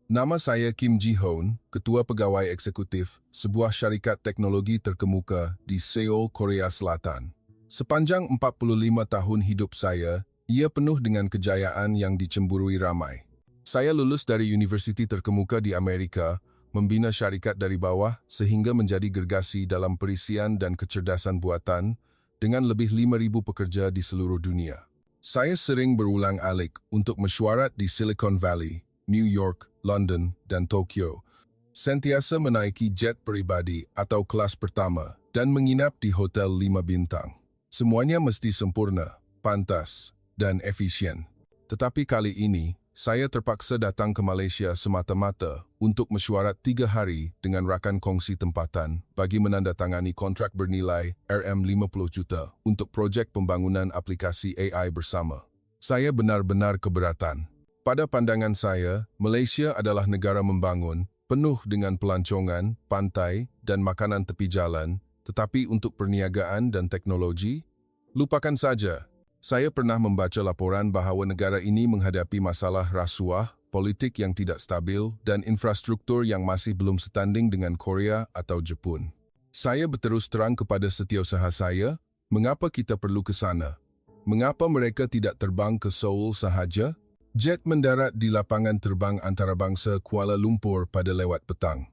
Nama saya Kim Ji-hoon, Ketua Pegawai Eksekutif sebuah syarikat teknologi terkemuka di Seoul, Korea Selatan. Sepanjang 45 tahun hidup saya, ia penuh dengan kejayaan yang dicemburui ramai. Saya lulus dari universiti terkemuka di Amerika, membina syarikat dari bawah sehingga menjadi gergasi dalam perisian dan kecerdasan buatan dengan lebih 5.000 pekerja di seluruh dunia. Saya sering berulang-alik untuk mesyuarat di Silicon Valley, New York, London, dan Tokyo. Sentiasa menaiki jet pribadi atau kelas pertama dan menginap di hotel 5 bintang. Semuanya mesti sempurna, pantas, dan efisien. Tetapi kali ini, saya terpaksa datang ke Malaysia semata-mata untuk mesyuarat 3 hari dengan rakan kongsi tempatan bagi menandatangani kontrak bernilai RM50 juta untuk projek pembangunan aplikasi AI bersama. Saya benar-benar keberatan. Pada pandangan saya, Malaysia adalah negara membangun, penuh dengan pelancongan, pantai, dan makanan tepi jalan, tetapi untuk perniagaan dan teknologi, lupakan saja. Saya pernah membaca laporan bahawa negara ini menghadapi masalah rasuah, politik yang tidak stabil, dan infrastruktur yang masih belum setanding dengan Korea atau Jepun. Saya berterus terang kepada setiausaha saya, mengapa kita perlu ke sana? Mengapa mereka tidak terbang ke Seoul sahaja? Jet mendarat di lapangan terbang antarabangsa Kuala Lumpur pada lewat petang.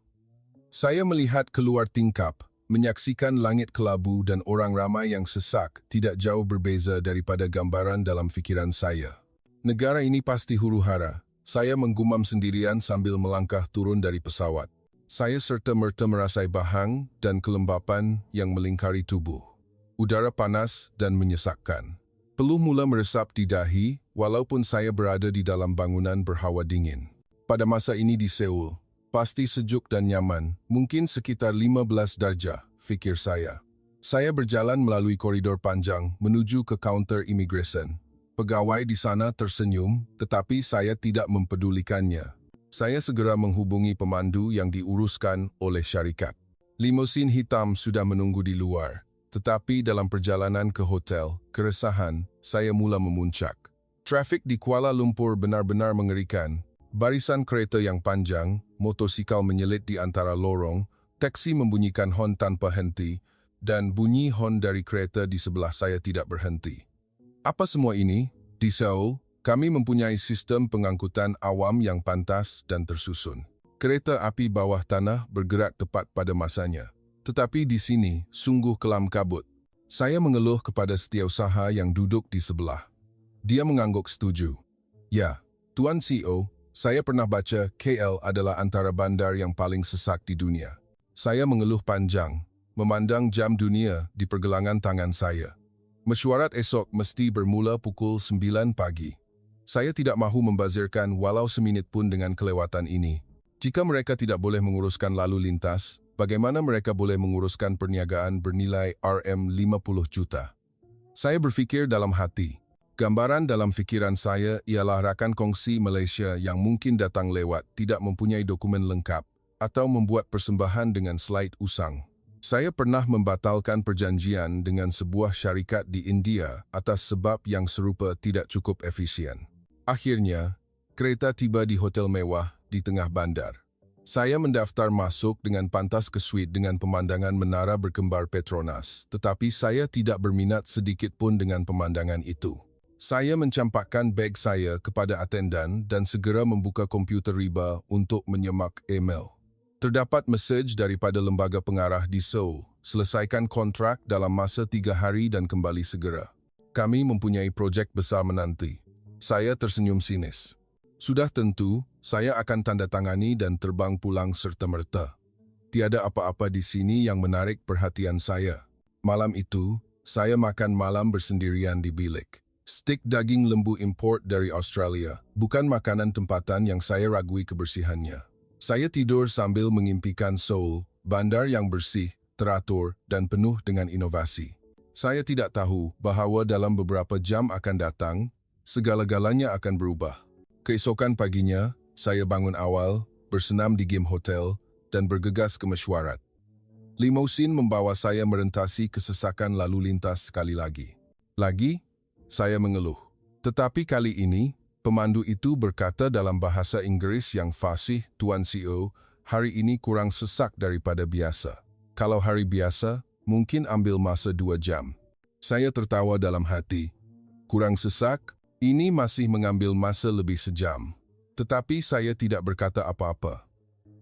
Saya melihat keluar tingkap, menyaksikan langit kelabu dan orang ramai yang sesak tidak jauh berbeza daripada gambaran dalam fikiran saya. Negara ini pasti huru-hara. Saya menggumam sendirian sambil melangkah turun dari pesawat. Saya serta-merta merasai bahang dan kelembapan yang melingkari tubuh. Udara panas dan menyesakkan. Peluh mula meresap di dahi, walaupun saya berada di dalam bangunan berhawa dingin. Pada masa ini di Seoul, pasti sejuk dan nyaman, mungkin sekitar 15 darjah, fikir saya. Saya berjalan melalui koridor panjang menuju ke kaunter imigresen. Pegawai di sana tersenyum, tetapi saya tidak mempedulikannya. Saya segera menghubungi pemandu yang diuruskan oleh syarikat. Limosin hitam sudah menunggu di luar. Tetapi dalam perjalanan ke hotel, keresahan, saya mula memuncak. Trafik di Kuala Lumpur benar-benar mengerikan. Barisan kereta yang panjang, motosikal menyelit di antara lorong, taksi membunyikan hon tanpa henti, dan bunyi hon dari kereta di sebelah saya tidak berhenti. Apa semua ini? Di Seoul, kami mempunyai sistem pengangkutan awam yang pantas dan tersusun. Kereta api bawah tanah bergerak tepat pada masanya. Tetapi di sini, sungguh kelam kabut. Saya mengeluh kepada setiausaha yang duduk di sebelah. Dia mengangguk setuju. Ya, Tuan CEO, saya pernah baca KL adalah antara bandar yang paling sesak di dunia. Saya mengeluh panjang, memandang jam dunia di pergelangan tangan saya. Mesyuarat esok mesti bermula pukul 9 pagi. Saya tidak mahu membazirkan walau seminit pun dengan kelewatan ini. Jika mereka tidak boleh menguruskan lalu lintas, bagaimana mereka boleh menguruskan perniagaan bernilai RM50 juta? Saya berfikir dalam hati. Gambaran dalam fikiran saya ialah rakan kongsi Malaysia yang mungkin datang lewat tidak mempunyai dokumen lengkap atau membuat persembahan dengan slide usang. Saya pernah membatalkan perjanjian dengan sebuah syarikat di India atas sebab yang serupa tidak cukup efisien. Akhirnya, kereta tiba di hotel mewah di tengah bandar. Saya mendaftar masuk dengan pantas ke suite dengan pemandangan menara berkembar Petronas, tetapi saya tidak berminat sedikit pun dengan pemandangan itu. Saya mencampakkan beg saya kepada atendan dan segera membuka komputer riba untuk menyemak email. Terdapat mesej daripada lembaga pengarah di Seoul, selesaikan kontrak dalam masa 3 hari dan kembali segera. Kami mempunyai projek besar menanti. Saya tersenyum sinis. Sudah tentu, saya akan tanda tangani dan terbang pulang serta-merta. Tiada apa-apa di sini yang menarik perhatian saya. Malam itu, saya makan malam bersendirian di bilik. Stik daging lembu import dari Australia, bukan makanan tempatan yang saya ragui kebersihannya. Saya tidur sambil mengimpikan Seoul, bandar yang bersih, teratur, dan penuh dengan inovasi. Saya tidak tahu bahawa dalam beberapa jam akan datang, segala-galanya akan berubah. Keesokan paginya, saya bangun awal, bersenam di game hotel, dan bergegas ke mesyuarat. Limosin membawa saya merentasi kesesakan lalu lintas sekali lagi. Saya mengeluh. Tetapi kali ini, Pemandu itu berkata dalam bahasa Inggris yang fasih, Tuan CEO, hari ini kurang sesak daripada biasa. Kalau hari biasa, mungkin ambil masa 2 jam. Saya tertawa dalam hati. Kurang sesak? Ini masih mengambil masa lebih sejam. Tetapi saya tidak berkata apa-apa.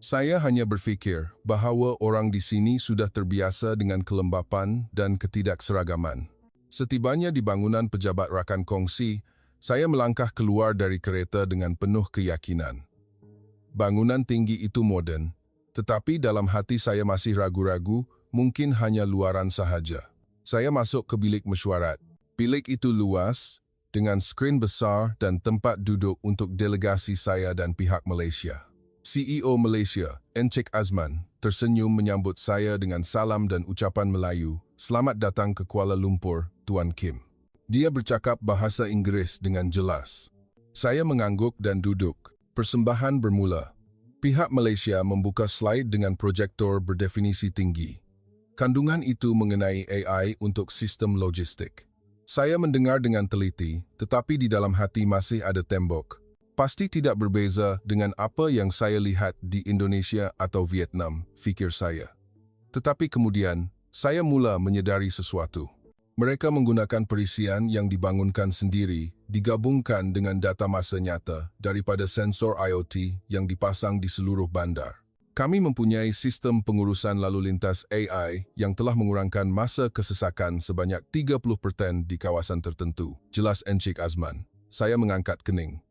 Saya hanya berfikir bahawa orang di sini sudah terbiasa dengan kelembapan dan ketidakseragaman. Setibanya di bangunan pejabat rakan kongsi, saya melangkah keluar dari kereta dengan penuh keyakinan. Bangunan tinggi itu moden, tetapi dalam hati saya masih ragu-ragu, mungkin hanya luaran sahaja. Saya masuk ke bilik mesyuarat. Bilik itu luas, dengan skrin besar dan tempat duduk untuk delegasi saya dan pihak Malaysia. CEO Malaysia, Encik Azman, tersenyum menyambut saya dengan salam dan ucapan Melayu, "Selamat datang ke Kuala Lumpur, Tuan Kim." Dia bercakap bahasa Inggeris dengan jelas. Saya mengangguk dan duduk. Persembahan bermula. Pihak Malaysia membuka slide dengan projektor berdefinisi tinggi. Kandungan itu mengenai AI untuk sistem logistik. Saya mendengar dengan teliti, tetapi di dalam hati masih ada tembok. Pasti tidak berbeza dengan apa yang saya lihat di Indonesia atau Vietnam, fikir saya. Tetapi kemudian, saya mula menyedari sesuatu. Mereka menggunakan perisian yang dibangunkan sendiri, digabungkan dengan data masa nyata daripada sensor IoT yang dipasang di seluruh bandar. Kami mempunyai sistem pengurusan lalu lintas AI yang telah mengurangkan masa kesesakan sebanyak 30% di kawasan tertentu, jelas Encik Azman. Saya mengangkat kening.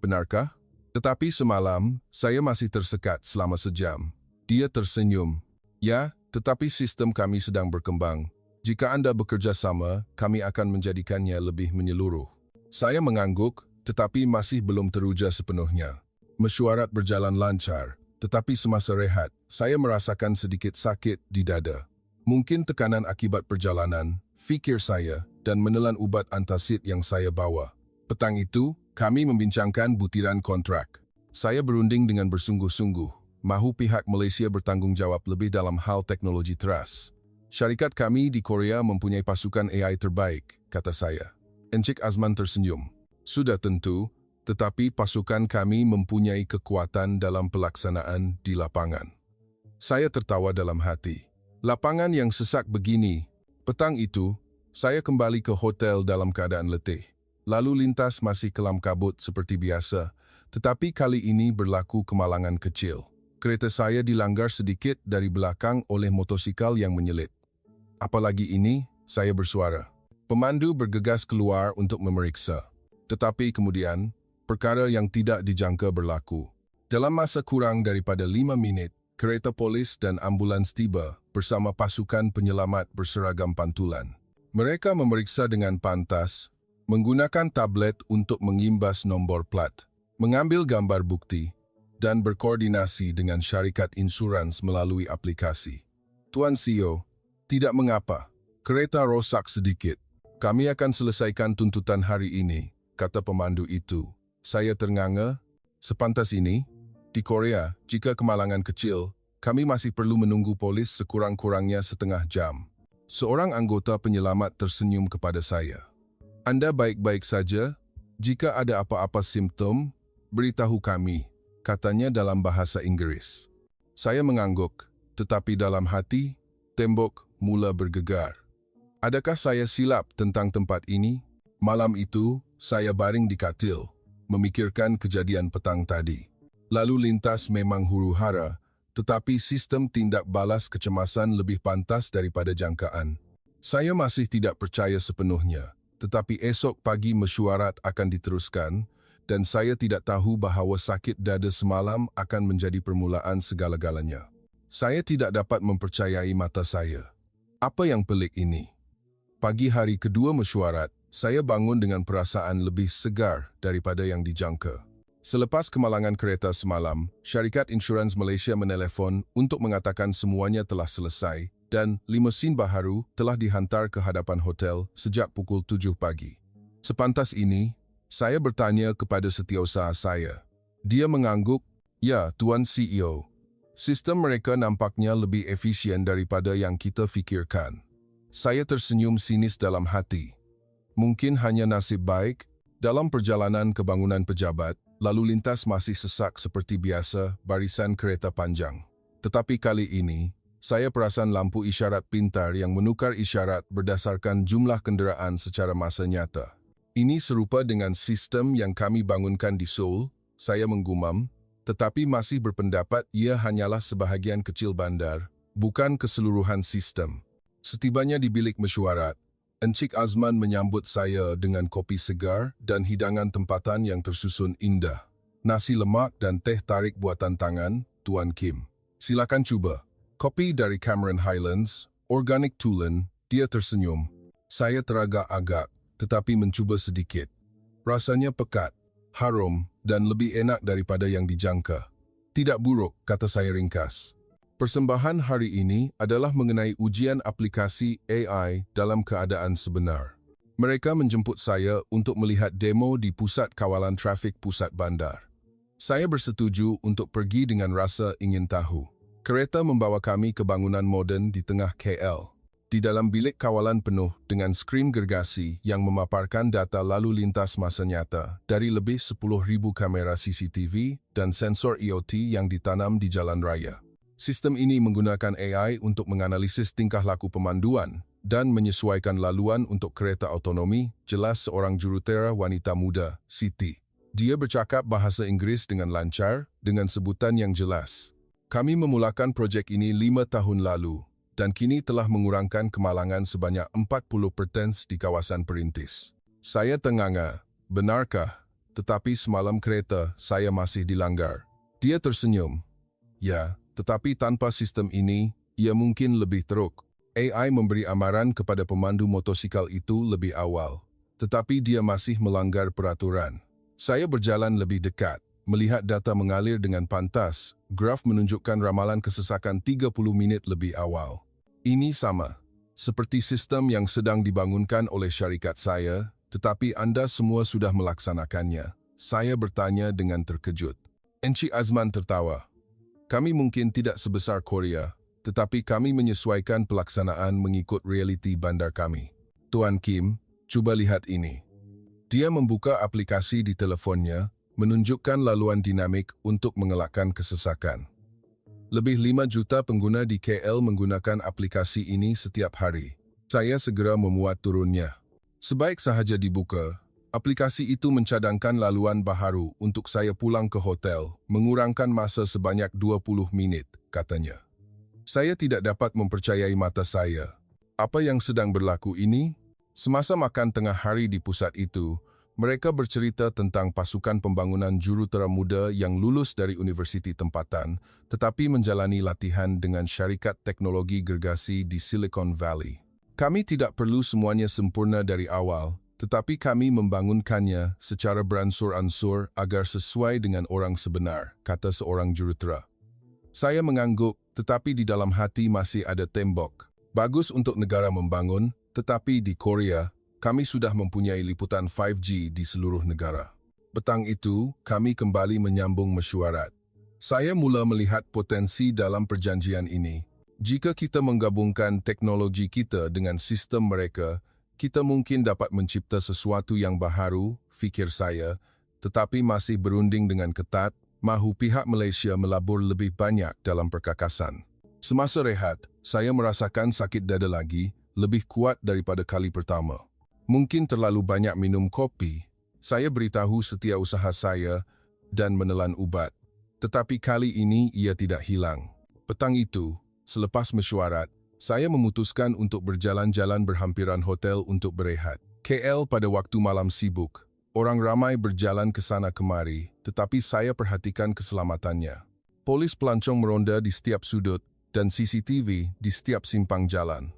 Benarkah? Tetapi semalam, saya masih tersekat selama sejam. Dia tersenyum. Ya, tetapi sistem kami sedang berkembang. Jika Anda bekerja sama, kami akan menjadikannya lebih menyeluruh. Saya mengangguk, tetapi masih belum teruja sepenuhnya. Mesyuarat berjalan lancar, tetapi semasa rehat, saya merasakan sedikit sakit di dada. Mungkin tekanan akibat perjalanan, fikir saya, dan menelan ubat antasid yang saya bawa. Petang itu, kami membincangkan butiran kontrak. Saya berunding dengan bersungguh-sungguh, mahu pihak Malaysia bertanggungjawab lebih dalam hal teknologi teras. Syarikat kami di Korea mempunyai pasukan AI terbaik, kata saya. Encik Azman tersenyum. Sudah tentu, tetapi pasukan kami mempunyai kekuatan dalam pelaksanaan di lapangan. Saya tertawa dalam hati. Lapangan yang sesak begini. Petang itu, saya kembali ke hotel dalam keadaan letih. Lalu lintas masih kelam kabut seperti biasa, tetapi kali ini berlaku kemalangan kecil. Kereta saya dilanggar sedikit dari belakang oleh motosikal yang menyelit. Apalagi ini, saya bersuara. Pemandu bergegas keluar untuk memeriksa. Tetapi kemudian, perkara yang tidak dijangka berlaku. Dalam masa kurang daripada 5 minit, kereta polis dan ambulans tiba bersama pasukan penyelamat berseragam pantulan. Mereka memeriksa dengan pantas, menggunakan tablet untuk mengimbas nombor plat, mengambil gambar bukti, dan berkoordinasi dengan syarikat insurans melalui aplikasi. Tuan CEO, tidak mengapa, kereta rosak sedikit. Kami akan selesaikan tuntutan hari ini, kata pemandu itu. Saya ternganga. Sepantas ini, di Korea, jika kemalangan kecil, kami masih perlu menunggu polis sekurang-kurangnya setengah jam. Seorang anggota penyelamat tersenyum kepada saya. Anda baik-baik saja? Jika ada apa-apa simptom, beritahu kami, katanya dalam bahasa Inggris. Saya mengangguk, tetapi dalam hati, tembok mula bergegar. Adakah saya silap tentang tempat ini? Malam itu, saya baring di katil, memikirkan kejadian petang tadi. Lalu lintas memang huru-hara, tetapi sistem tindak balas kecemasan lebih pantas daripada jangkaan. Saya masih tidak percaya sepenuhnya. Tetapi esok pagi mesyuarat akan diteruskan dan saya tidak tahu bahawa sakit dada semalam akan menjadi permulaan segala-galanya. Saya tidak dapat mempercayai mata saya. Apa yang pelik ini? Pagi hari kedua mesyuarat, saya bangun dengan perasaan lebih segar daripada yang dijangka. Selepas kemalangan kereta semalam, syarikat insurans Malaysia menelefon untuk mengatakan semuanya telah selesai dan limusin baharu telah dihantar ke hadapan hotel sejak pukul 7 pagi. Sepantas ini, saya bertanya kepada setiausaha saya. Dia mengangguk, "Ya, Tuan CEO. Sistem mereka nampaknya lebih efisien daripada yang kita fikirkan." Saya tersenyum sinis dalam hati. Mungkin hanya nasib baik, Dalam perjalanan ke bangunan pejabat, lalu lintas masih sesak seperti biasa, barisan kereta panjang. Tetapi kali ini, saya perasan lampu isyarat pintar yang menukar isyarat berdasarkan jumlah kenderaan secara masa nyata. Ini serupa dengan sistem yang kami bangunkan di Seoul, saya menggumam, tetapi masih berpendapat ia hanyalah sebahagian kecil bandar, bukan keseluruhan sistem. Setibanya di bilik mesyuarat, Encik Azman menyambut saya dengan kopi segar dan hidangan tempatan yang tersusun indah. Nasi lemak dan teh tarik buatan tangan, Tuan Kim. Silakan cuba. Kopi dari Cameron Highlands, organik tulen, dia tersenyum. Saya teragak-agak, tetapi mencuba sedikit. Rasanya pekat, harum, dan lebih enak daripada yang dijangka. Tidak buruk, kata saya ringkas. Persembahan hari ini adalah mengenai ujian aplikasi AI dalam keadaan sebenar. Mereka menjemput saya untuk melihat demo di Pusat Kawalan Trafik Pusat Bandar. Saya bersetuju untuk pergi dengan rasa ingin tahu. Kereta membawa kami ke bangunan moden di tengah KL. Di dalam bilik kawalan penuh dengan skrin gergasi yang memaparkan data lalu lintas masa nyata dari lebih 10,000 kamera CCTV dan sensor IoT yang ditanam di jalan raya. Sistem ini menggunakan AI untuk menganalisis tingkah laku pemanduan dan menyesuaikan laluan untuk kereta otonomi, jelas seorang jurutera wanita muda, Siti. Dia bercakap bahasa Inggris dengan lancar, dengan sebutan yang jelas. Kami memulakan projek ini 5 tahun lalu, dan kini telah mengurangkan kemalangan sebanyak 40% di kawasan perintis. Saya tenganga, benarkah? Tetapi semalam kereta saya masih dilanggar. Dia tersenyum. Ya, tetapi tanpa sistem ini, ia mungkin lebih teruk. AI memberi amaran kepada pemandu motosikal itu lebih awal. Tetapi dia masih melanggar peraturan. Saya berjalan lebih dekat, melihat data mengalir dengan pantas. Graf menunjukkan ramalan kesesakan 30 menit lebih awal. Ini sama, seperti sistem yang sedang dibangunkan oleh syarikat saya, tetapi Anda semua sudah melaksanakannya. Saya bertanya dengan terkejut. Encik Azman tertawa. Kami mungkin tidak sebesar Korea, tetapi kami menyesuaikan pelaksanaan mengikut realiti bandar kami. Tuan Kim, cuba lihat ini. Dia membuka aplikasi di teleponnya, menunjukkan laluan dinamik untuk mengelakkan kesesakan. Lebih 5 juta pengguna di KL menggunakan aplikasi ini setiap hari. Saya segera memuat turunnya. Sebaik sahaja dibuka, aplikasi itu mencadangkan laluan baharu untuk saya pulang ke hotel, mengurangkan masa sebanyak 20 menit, katanya. Saya tidak dapat mempercayai mata saya. Apa yang sedang berlaku ini? Semasa makan tengah hari di pusat itu, mereka bercerita tentang pasukan pembangunan jurutera muda yang lulus dari universiti tempatan, tetapi menjalani latihan dengan syarikat teknologi gergasi di Silicon Valley. Kami tidak perlu semuanya sempurna dari awal, tetapi kami membangunkannya secara beransur-ansur agar sesuai dengan orang sebenar, kata seorang jurutera. Saya mengangguk, tetapi di dalam hati masih ada tembok. Bagus untuk negara membangun, tetapi di Korea, kami sudah mempunyai liputan 5G di seluruh negara. Petang itu, kami kembali menyambung mesyuarat. Saya mula melihat potensi dalam perjanjian ini. Jika kita menggabungkan teknologi kita dengan sistem mereka, kita mungkin dapat mencipta sesuatu yang baharu, fikir saya, tetapi masih berunding dengan ketat, mahu pihak Malaysia melabur lebih banyak dalam perkakasan. Semasa rehat, saya merasakan sakit dada lagi, lebih kuat daripada kali pertama. Mungkin terlalu banyak minum kopi. Saya beritahu setiausaha saya dan menelan ubat. Tetapi kali ini ia tidak hilang. Petang itu, selepas mesyuarat, saya memutuskan untuk berjalan-jalan berhampiran hotel untuk berehat. KL pada waktu malam sibuk. Orang ramai berjalan ke sana kemari, tetapi saya perhatikan keselamatannya. Polis pelancong meronda di setiap sudut dan CCTV di setiap simpang jalan.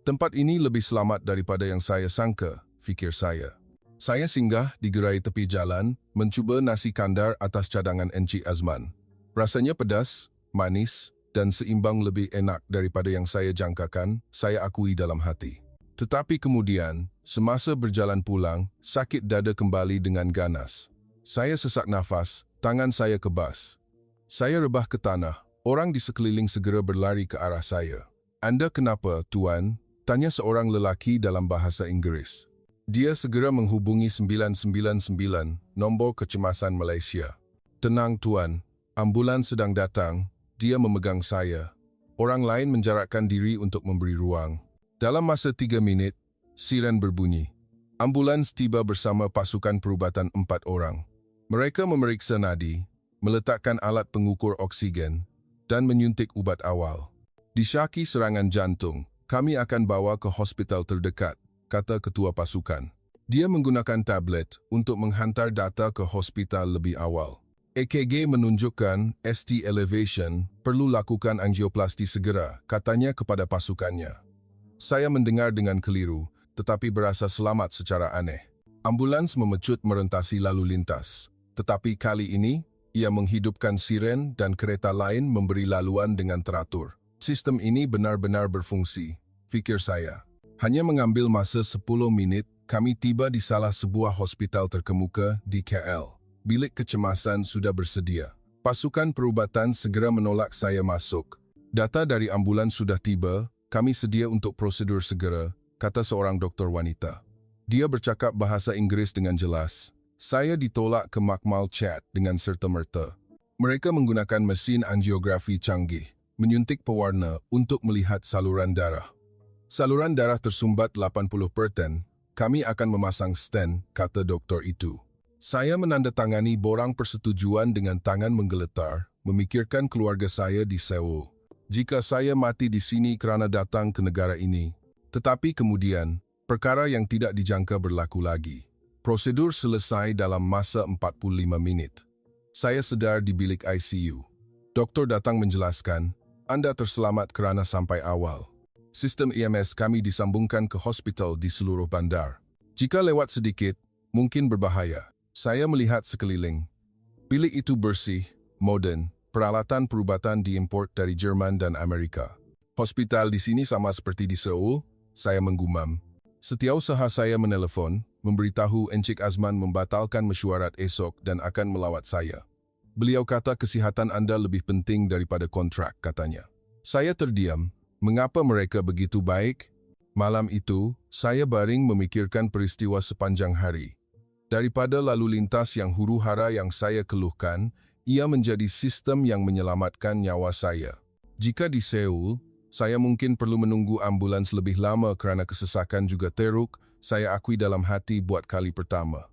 Tempat ini lebih selamat daripada yang saya sangka, fikir saya. Saya singgah di gerai tepi jalan, mencuba nasi kandar atas cadangan Encik Azman. Rasanya pedas, manis, dan seimbang lebih enak daripada yang saya jangkakan, saya akui dalam hati. Tetapi kemudian, semasa berjalan pulang, sakit dada kembali dengan ganas. Saya sesak nafas, tangan saya kebas. Saya rebah ke tanah, orang di sekeliling segera berlari ke arah saya. Anda kenapa, Tuan? Tanya seorang lelaki dalam bahasa Inggris. Dia segera menghubungi 999, nombor kecemasan Malaysia. Tenang tuan, ambulans sedang datang. Dia memegang saya. Orang lain menjarakkan diri untuk memberi ruang. Dalam masa 3 minit, siren berbunyi. Ambulans tiba bersama pasukan perubatan 4 orang. Mereka memeriksa nadi, meletakkan alat pengukur oksigen, dan menyuntik ubat awal. Disyaki serangan jantung, kami akan bawa ke hospital terdekat, kata ketua pasukan. Dia menggunakan tablet untuk menghantar data ke hospital lebih awal. EKG menunjukkan ST elevation, perlu lakukan angioplasti segera, katanya kepada pasukannya. Saya mendengar dengan keliru, tetapi berasa selamat secara aneh. Ambulans memecut merentasi lalu lintas. Tetapi kali ini, ia menghidupkan siren dan kereta lain memberi laluan dengan teratur. Sistem ini benar-benar berfungsi, fikir saya. Hanya mengambil masa 10 menit, kami tiba di salah sebuah hospital terkemuka di KL. Bilik kecemasan sudah bersedia. Pasukan perubatan segera menolak saya masuk. Data dari ambulans sudah tiba, kami sedia untuk prosedur segera, kata seorang doktor wanita. Dia bercakap bahasa Inggris dengan jelas. Saya ditolak ke makmal chat dengan serta-merta. Mereka menggunakan mesin angiografi canggih, menyuntik pewarna untuk melihat saluran darah. Saluran darah tersumbat 80%, kami akan memasang stent, kata doktor itu. Saya menandatangani borang persetujuan dengan tangan menggeletar, memikirkan keluarga saya di Seoul. Jika saya mati di sini kerana datang ke negara ini. Tetapi kemudian, perkara yang tidak dijangka berlaku lagi. Prosedur selesai dalam masa 45 menit. Saya sedar di bilik ICU. Doktor datang menjelaskan, Anda terselamat kerana sampai awal. Sistem EMS kami disambungkan ke hospital di seluruh bandar. Jika lewat sedikit, mungkin berbahaya. Saya melihat sekeliling. Bilik itu bersih, modern, peralatan perubatan diimport dari Jerman dan Amerika. Hospital di sini sama seperti di Seoul, saya menggumam. Setiausaha saya menelepon, memberitahu Encik Azman membatalkan mesyuarat esok dan akan melawat saya. Beliau kata kesihatan Anda lebih penting daripada kontrak, katanya. Saya terdiam. Mengapa mereka begitu baik? Malam itu, saya baring memikirkan peristiwa sepanjang hari. Daripada lalu lintas yang huru-hara yang saya keluhkan, ia menjadi sistem yang menyelamatkan nyawa saya. Jika di Seoul, saya mungkin perlu menunggu ambulans lebih lama kerana kesesakan juga teruk, saya akui dalam hati buat kali pertama.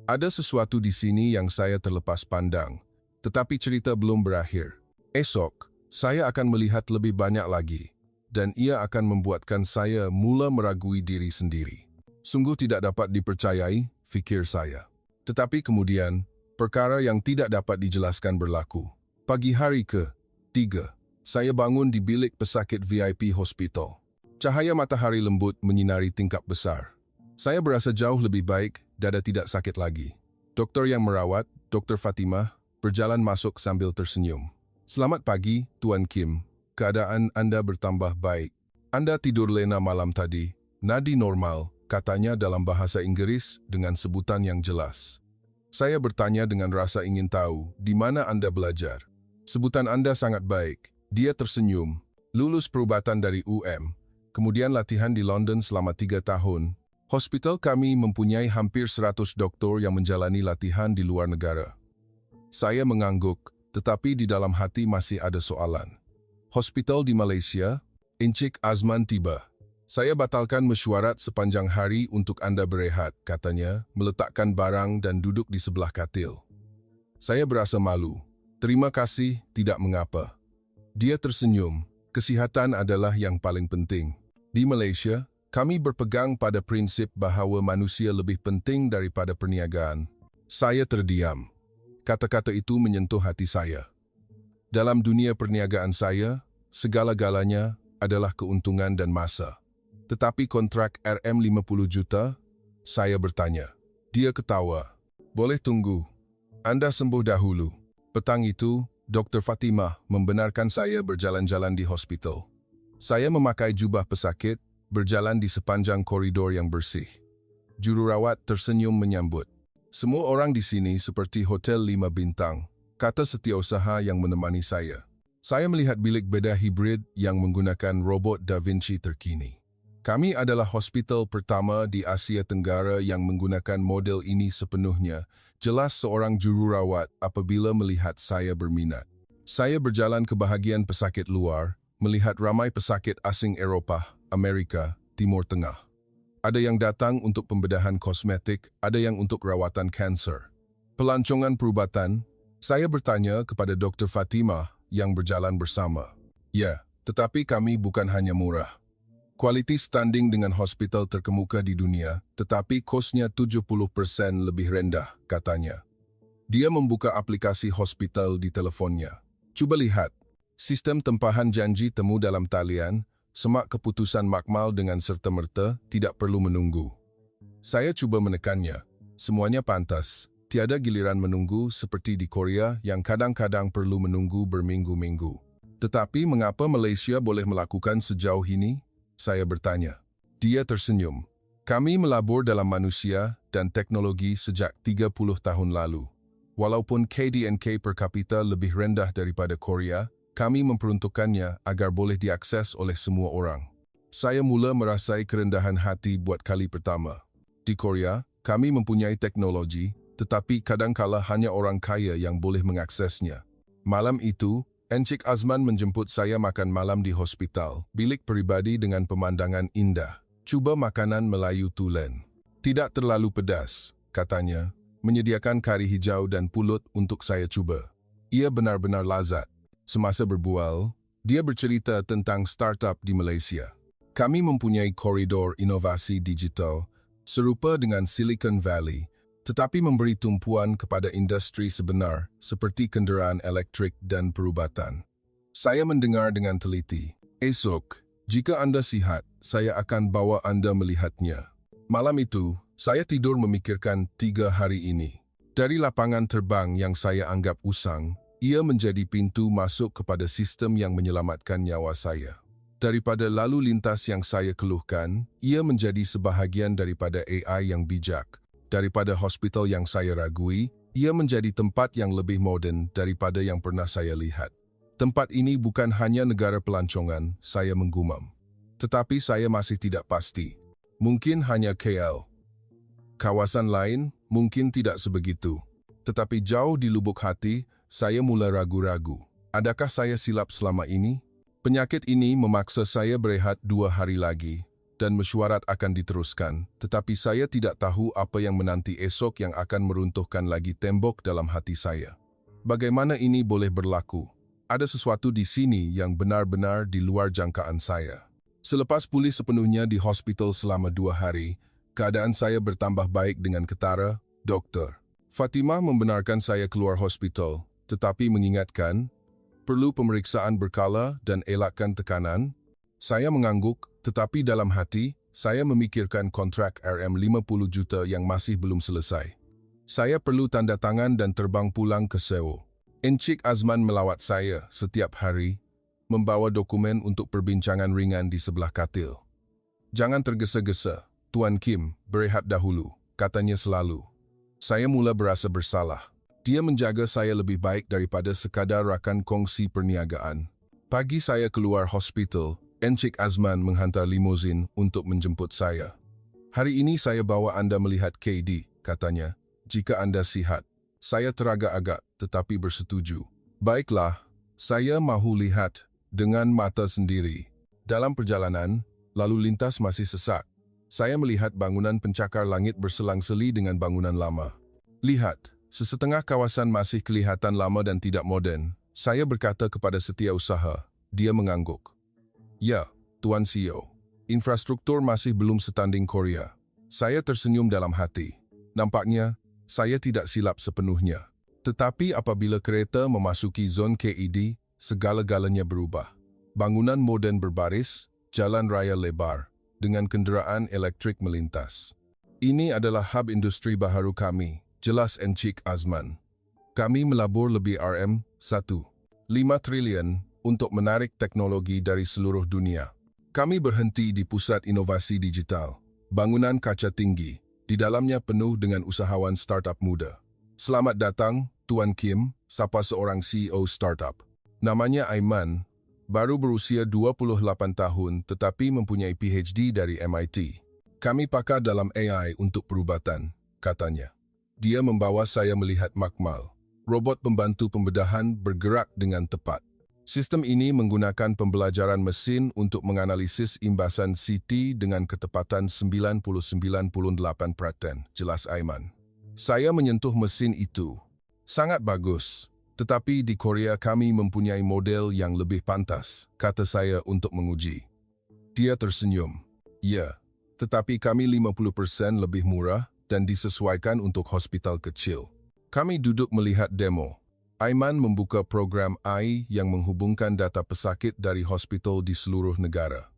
Ada sesuatu di sini yang saya terlepas pandang. Tetapi cerita belum berakhir. Esok, saya akan melihat lebih banyak lagi, dan ia akan membuatkan saya mula meragui diri sendiri. Sungguh tidak dapat dipercayai, fikir saya. Tetapi kemudian, perkara yang tidak dapat dijelaskan berlaku. Pagi hari ke-3, saya bangun di bilik pesakit VIP hospital. Cahaya matahari lembut menyinari tingkap besar. Saya berasa jauh lebih baik, dada tidak sakit lagi. Doktor yang merawat, Dr. Fatimah, berjalan masuk sambil tersenyum. Selamat pagi, Tuan Kim. Keadaan Anda bertambah baik. Anda tidur lena malam tadi. Nadi normal, katanya dalam bahasa Inggris dengan sebutan yang jelas. Saya bertanya dengan rasa ingin tahu, di mana Anda belajar? Sebutan Anda sangat baik. Dia tersenyum. Lulus perubatan dari kemudian latihan di London selama 3 tahun. Hospital kami mempunyai hampir 100 doktor yang menjalani latihan di luar negara. Saya mengangguk, tetapi di dalam hati masih ada soalan. Hospital di Malaysia, Encik Azman tiba. Saya batalkan mesyuarat sepanjang hari untuk Anda berehat, katanya, meletakkan barang dan duduk di sebelah katil. Saya berasa malu. Terima kasih, tidak mengapa. Dia tersenyum. Kesihatan adalah yang paling penting. Di Malaysia, kami berpegang pada prinsip bahawa manusia lebih penting daripada perniagaan. Saya terdiam. Kata-kata itu menyentuh hati saya. Dalam dunia perniagaan saya, segala-galanya adalah keuntungan dan masa. Tetapi kontrak RM50 juta, saya bertanya. Dia ketawa. Boleh tunggu. Anda sembuh dahulu. Petang itu, Dr. Fatimah membenarkan saya berjalan-jalan di hospital. Saya memakai jubah pesakit, berjalan di sepanjang koridor yang bersih. Jururawat tersenyum menyambut. Semua orang di sini seperti hotel 5 bintang, kata setiausaha yang menemani saya. Saya melihat bilik bedah hibrid yang menggunakan robot Da Vinci terkini. Kami adalah hospital pertama di Asia Tenggara yang menggunakan model ini sepenuhnya. Jelas seorang jururawat apabila melihat saya berminat. Saya berjalan ke bahagian pesakit luar, melihat ramai pesakit asing Eropah, Amerika, Timur Tengah. Ada yang datang untuk pembedahan kosmetik, ada yang untuk rawatan kanser. Pelancongan perubatan, saya bertanya kepada Dr. Fatimah yang berjalan bersama. Ya, tetapi kami bukan hanya murah. Kualiti standing dengan hospital terkemuka di dunia, tetapi kosnya 70% lebih rendah, katanya. Dia membuka aplikasi hospital di teleponnya. Cuba lihat, sistem tempahan janji temu dalam talian, semak keputusan makmal dengan serta-merta, tidak perlu menunggu. Saya cuba menekannya. Semuanya pantas. Tiada giliran menunggu seperti di Korea yang kadang-kadang perlu menunggu berminggu-minggu. Tetapi mengapa Malaysia boleh melakukan sejauh ini? Saya bertanya. Dia tersenyum. Kami melabur dalam manusia dan teknologi sejak 30 tahun lalu. Walaupun KDNK per kapita lebih rendah daripada Korea, kami memperuntukkannya agar boleh diakses oleh semua orang. Saya mula merasai kerendahan hati buat kali pertama. Di Korea, kami mempunyai teknologi, tetapi kadangkala hanya orang kaya yang boleh mengaksesnya. Malam itu, Encik Azman menjemput saya makan malam di hospital, bilik peribadi dengan pemandangan indah. Cuba makanan Melayu tulen. Tidak terlalu pedas, katanya, menyediakan kari hijau dan pulut untuk saya cuba. Ia benar-benar lazat. Semasa berbual, dia bercerita tentang startup di Malaysia. Kami mempunyai koridor inovasi digital, serupa dengan Silicon Valley, tetapi memberi tumpuan kepada industri sebenar seperti kenderaan elektrik dan perubatan. Saya mendengar dengan teliti. Esok, jika Anda sihat, saya akan bawa Anda melihatnya. Malam itu, saya tidur memikirkan 3 hari ini. Dari lapangan terbang yang saya anggap usang, ia menjadi pintu masuk kepada sistem yang menyelamatkan nyawa saya. Daripada lalu lintas yang saya keluhkan, ia menjadi sebahagian daripada AI yang bijak. Daripada hospital yang saya ragui, ia menjadi tempat yang lebih moden daripada yang pernah saya lihat. Tempat ini bukan hanya negara pelancongan, saya menggumam. Tetapi saya masih tidak pasti. Mungkin hanya KL. Kawasan lain mungkin tidak sebegitu. Tetapi jauh di lubuk hati, saya mula ragu-ragu. Adakah saya silap selama ini? Penyakit ini memaksa saya berehat 2 hari lagi. Dan mesyuarat akan diteruskan, tetapi saya tidak tahu apa yang menanti esok yang akan meruntuhkan lagi tembok dalam hati saya. Bagaimana ini boleh berlaku? Ada sesuatu di sini yang benar-benar di luar jangkaan saya. Selepas pulih sepenuhnya di hospital selama 2 hari, keadaan saya bertambah baik dengan ketara, dokter. Fatimah membenarkan saya keluar hospital, tetapi mengingatkan, perlu pemeriksaan berkala dan elakkan tekanan. Saya mengangguk, tetapi dalam hati, saya memikirkan kontrak RM50 juta yang masih belum selesai. Saya perlu tanda tangan dan terbang pulang ke Seoul. Encik Azman melawat saya setiap hari, membawa dokumen untuk perbincangan ringan di sebelah katil. Jangan tergesa-gesa, Tuan Kim, berehat dahulu, katanya selalu. Saya mula berasa bersalah. Dia menjaga saya lebih baik daripada sekadar rakan kongsi perniagaan. Pagi saya keluar hospital, Encik Azman menghantar limuzin untuk menjemput saya. Hari ini saya bawa Anda melihat KD, katanya, jika Anda sihat. Saya teragak-agak, tetapi bersetuju. Baiklah, saya mahu lihat dengan mata sendiri. Dalam perjalanan, lalu lintas masih sesak. Saya melihat bangunan pencakar langit berselang-seli dengan bangunan lama. Lihat, sesetengah kawasan masih kelihatan lama dan tidak moden. Saya berkata kepada setiausaha, dia mengangguk. Ya, Tuan CEO, infrastruktur masih belum setanding Korea. Saya tersenyum dalam hati. Nampaknya, saya tidak silap sepenuhnya. Tetapi apabila kereta memasuki zon KED, segala-galanya berubah. Bangunan moden berbaris, jalan raya lebar, dengan kenderaan elektrik melintas. Ini adalah hub industri baharu kami, jelas Encik Azman. Kami melabur lebih RM1.5 triliun untuk menarik teknologi dari seluruh dunia. Kami berhenti di pusat inovasi digital, bangunan kaca tinggi, di dalamnya penuh dengan usahawan startup muda. Selamat datang, Tuan Kim, sapa seorang CEO startup. Namanya Aiman, baru berusia 28 tahun tetapi mempunyai PhD dari MIT. Kami pakar dalam AI untuk perubatan, katanya. Dia membawa saya melihat Makmal, robot pembantu pembedahan bergerak dengan tepat. Sistem ini menggunakan pembelajaran mesin untuk menganalisis imbasan CT dengan ketepatan 99.8%, jelas Aiman. Saya menyentuh mesin itu. Sangat bagus. Tetapi di Korea kami mempunyai model yang lebih pantas, kata saya untuk menguji. Dia tersenyum. Ya, tetapi kami 50% lebih murah dan disesuaikan untuk hospital kecil. Kami duduk melihat demo. Aiman membuka program AI yang menghubungkan data pesakit dari hospital di seluruh negara.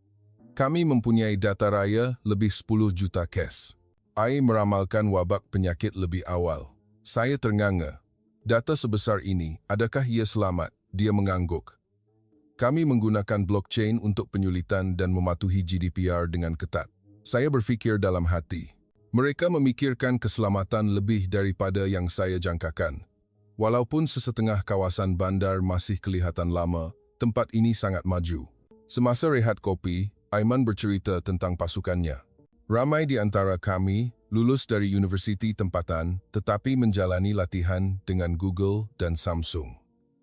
Kami mempunyai data raya lebih 10 juta kes. AI meramalkan wabak penyakit lebih awal. Saya ternganga. Data sebesar ini, adakah ia selamat? Dia mengangguk. Kami menggunakan blockchain untuk penyulitan dan mematuhi GDPR dengan ketat. Saya berfikir dalam hati. Mereka memikirkan keselamatan lebih daripada yang saya jangkakan. Walaupun sesetengah kawasan bandar masih kelihatan lama, tempat ini sangat maju. Semasa rehat kopi, Aiman bercerita tentang pasukannya. Ramai di antara kami lulus dari universiti tempatan tetapi menjalani latihan dengan Google dan Samsung.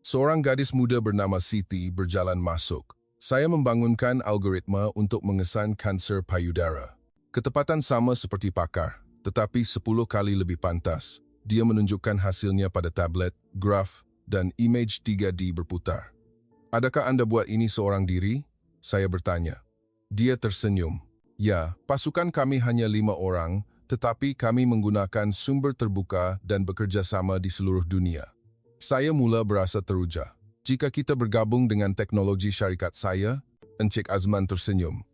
Seorang gadis muda bernama Siti berjalan masuk. Saya membangunkan algoritma untuk mengesan kanser payudara. Ketepatan sama seperti pakar, tetapi 10 kali lebih pantas. Dia menunjukkan hasilnya pada tablet, graf, dan image 3D berputar. Adakah Anda buat ini seorang diri? Saya bertanya. Dia tersenyum. Ya, pasukan kami hanya 5 orang, tetapi kami menggunakan sumber terbuka dan bekerja sama di seluruh dunia. Saya mula berasa teruja. Jika kita bergabung dengan teknologi syarikat saya, Encik Azman tersenyum.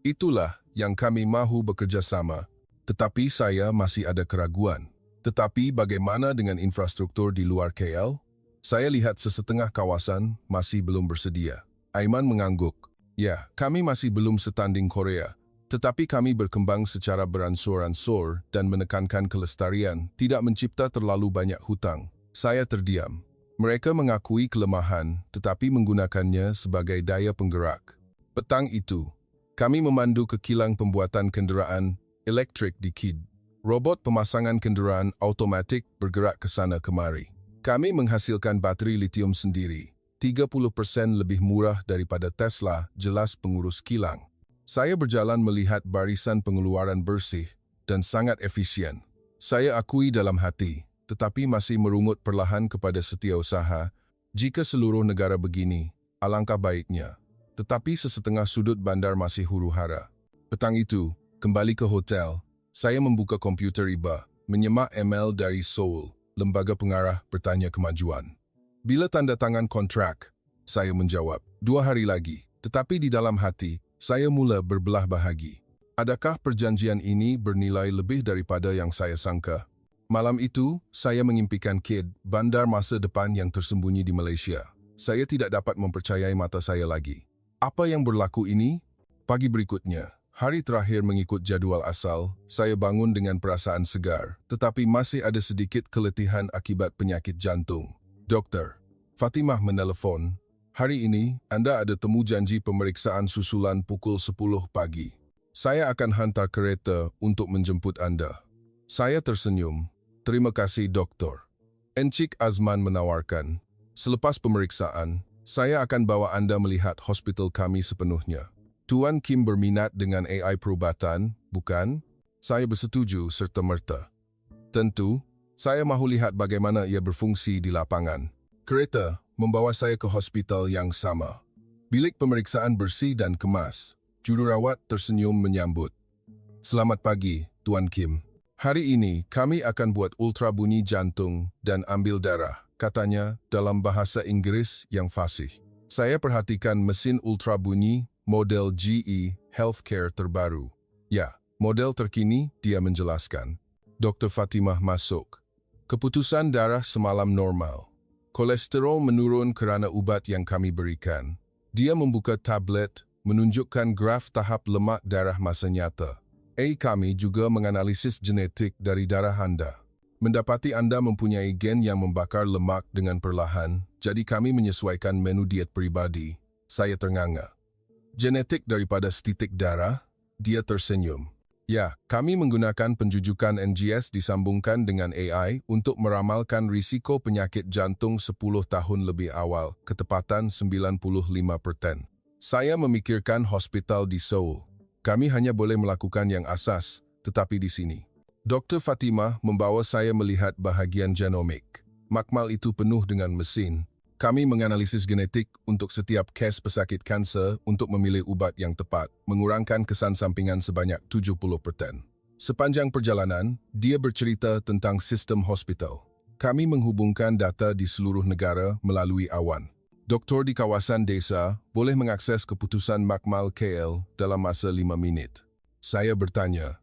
Itulah yang kami mahu bekerja sama, tetapi saya masih ada keraguan. Tetapi bagaimana dengan infrastruktur di luar KL? Saya lihat sesetengah kawasan masih belum bersedia. Aiman mengangguk. Ya, kami masih belum setanding Korea. Tetapi kami berkembang secara beransur-ansur dan menekankan kelestarian, tidak mencipta terlalu banyak hutang. Saya terdiam. Mereka mengakui kelemahan, tetapi menggunakannya sebagai daya penggerak. Petang itu, kami memandu ke kilang pembuatan kenderaan elektrik di KID. Robot pemasangan kenderaan otomatik bergerak ke sana kemari. Kami menghasilkan bateri litium sendiri, 30% lebih murah daripada Tesla, jelas pengurus kilang. Saya berjalan melihat barisan pengeluaran bersih dan sangat efisien. Saya akui dalam hati, tetapi masih merungut perlahan kepada setiausaha. Jika seluruh negara begini, alangkah baiknya. Tetapi sesetengah sudut bandar masih huru-hara. Petang itu, kembali ke hotel, saya membuka komputer IBA, menyemak email dari Seoul, lembaga pengarah bertanya kemajuan. Bila tanda tangan kontrak? Saya menjawab, 2 hari lagi. Tetapi di dalam hati, saya mula berbelah bahagi. Adakah perjanjian ini bernilai lebih daripada yang saya sangka? Malam itu, saya mengimpikan KID, bandar masa depan yang tersembunyi di Malaysia. Saya tidak dapat mempercayai mata saya lagi. Apa yang berlaku ini? Pagi berikutnya, hari terakhir mengikut jadual asal, saya bangun dengan perasaan segar, tetapi masih ada sedikit keletihan akibat penyakit jantung. Dokter, Fatimah menelpon. Hari ini, Anda ada temu janji pemeriksaan susulan pukul 10 pagi. Saya akan hantar kereta untuk menjemput Anda. Saya tersenyum. Terima kasih, Doktor. Encik Azman menawarkan. Selepas pemeriksaan, saya akan bawa Anda melihat hospital kami sepenuhnya. Tuan Kim berminat dengan AI perubatan, bukan? Saya bersetuju serta-merta. Tentu, saya mahu lihat bagaimana ia berfungsi di lapangan. Kereta membawa saya ke hospital yang sama. Bilik pemeriksaan bersih dan kemas. Jururawat tersenyum menyambut. Selamat pagi, Tuan Kim. Hari ini kami akan buat ultrabunyi jantung dan ambil darah, katanya dalam bahasa Inggris yang fasih. Saya perhatikan mesin ultrabunyi model GE Healthcare terbaru. Ya, model terkini, dia menjelaskan. Dr. Fatimah masuk. Keputusan darah semalam normal. Kolesterol menurun kerana ubat yang kami berikan. Dia membuka tablet, menunjukkan graf tahap lemak darah masa nyata. Kami juga menganalisis genetik dari darah Anda. Mendapati Anda mempunyai gen yang membakar lemak dengan perlahan, jadi kami menyesuaikan menu diet pribadi. Saya ternganga. Genetik daripada setitik darah? Dia tersenyum. Ya, kami menggunakan penjujukan NGS disambungkan dengan AI untuk meramalkan risiko penyakit jantung 10 tahun lebih awal, ketepatan 95%. Saya memikirkan hospital di Seoul. Kami hanya boleh melakukan yang asas, tetapi di sini. Dr. Fatimah membawa saya melihat bahagian genomik. Makmal itu penuh dengan mesin. Kami menganalisis genetik untuk setiap kes pesakit kanser untuk memilih ubat yang tepat, mengurangkan kesan sampingan sebanyak 70%. Sepanjang perjalanan, dia bercerita tentang sistem hospital. Kami menghubungkan data di seluruh negara melalui awan. Doktor di kawasan desa boleh mengakses keputusan makmal KL dalam masa 5 minit. Saya bertanya,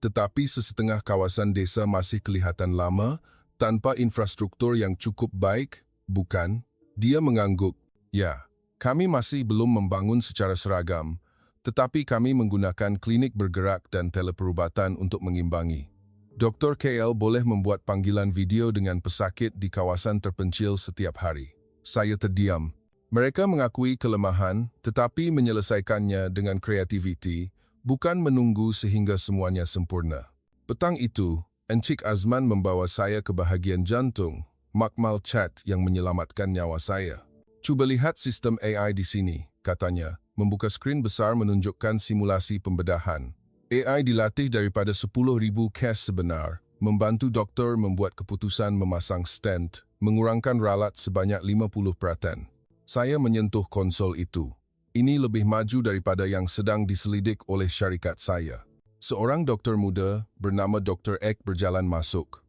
tetapi sesetengah kawasan desa masih kelihatan lama, tanpa infrastruktur yang cukup baik, bukan? Dia mengangguk. Ya, kami masih belum membangun secara seragam, tetapi kami menggunakan klinik bergerak dan teleperubatan untuk mengimbangi. Dr. KL boleh membuat panggilan video dengan pesakit di kawasan terpencil setiap hari. Saya terdiam. Mereka mengakui kelemahan, tetapi menyelesaikannya dengan kreativiti, bukan menunggu sehingga semuanya sempurna. Petang itu, Encik Azman membawa saya ke bahagian jantung, makmal chat yang menyelamatkan nyawa saya. Cuba lihat sistem AI di sini, katanya, membuka skrin besar menunjukkan simulasi pembedahan. AI dilatih daripada 10,000 kes sebenar, membantu doktor membuat keputusan memasang stent, mengurangkan ralat sebanyak 50%. Saya menyentuh konsol itu. Ini lebih maju daripada yang sedang diselidik oleh syarikat saya. Seorang doktor muda bernama Dr. Ek berjalan masuk.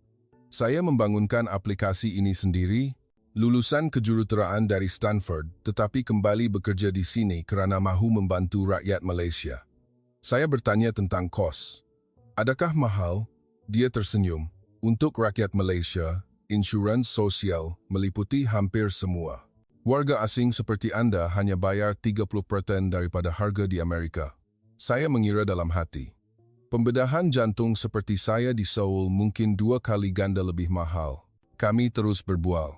Saya membangunkan aplikasi ini sendiri, lulusan kejuruteraan dari Stanford, tetapi kembali bekerja di sini kerana mahu membantu rakyat Malaysia. Saya bertanya tentang kos. Adakah mahal? Dia tersenyum. Untuk rakyat Malaysia, insurans sosial meliputi hampir semua. Warga asing seperti Anda hanya bayar 30% daripada harga di Amerika. Saya mengira dalam hati. Pembedahan jantung seperti saya di Seoul mungkin 2 kali ganda lebih mahal. Kami terus berbual.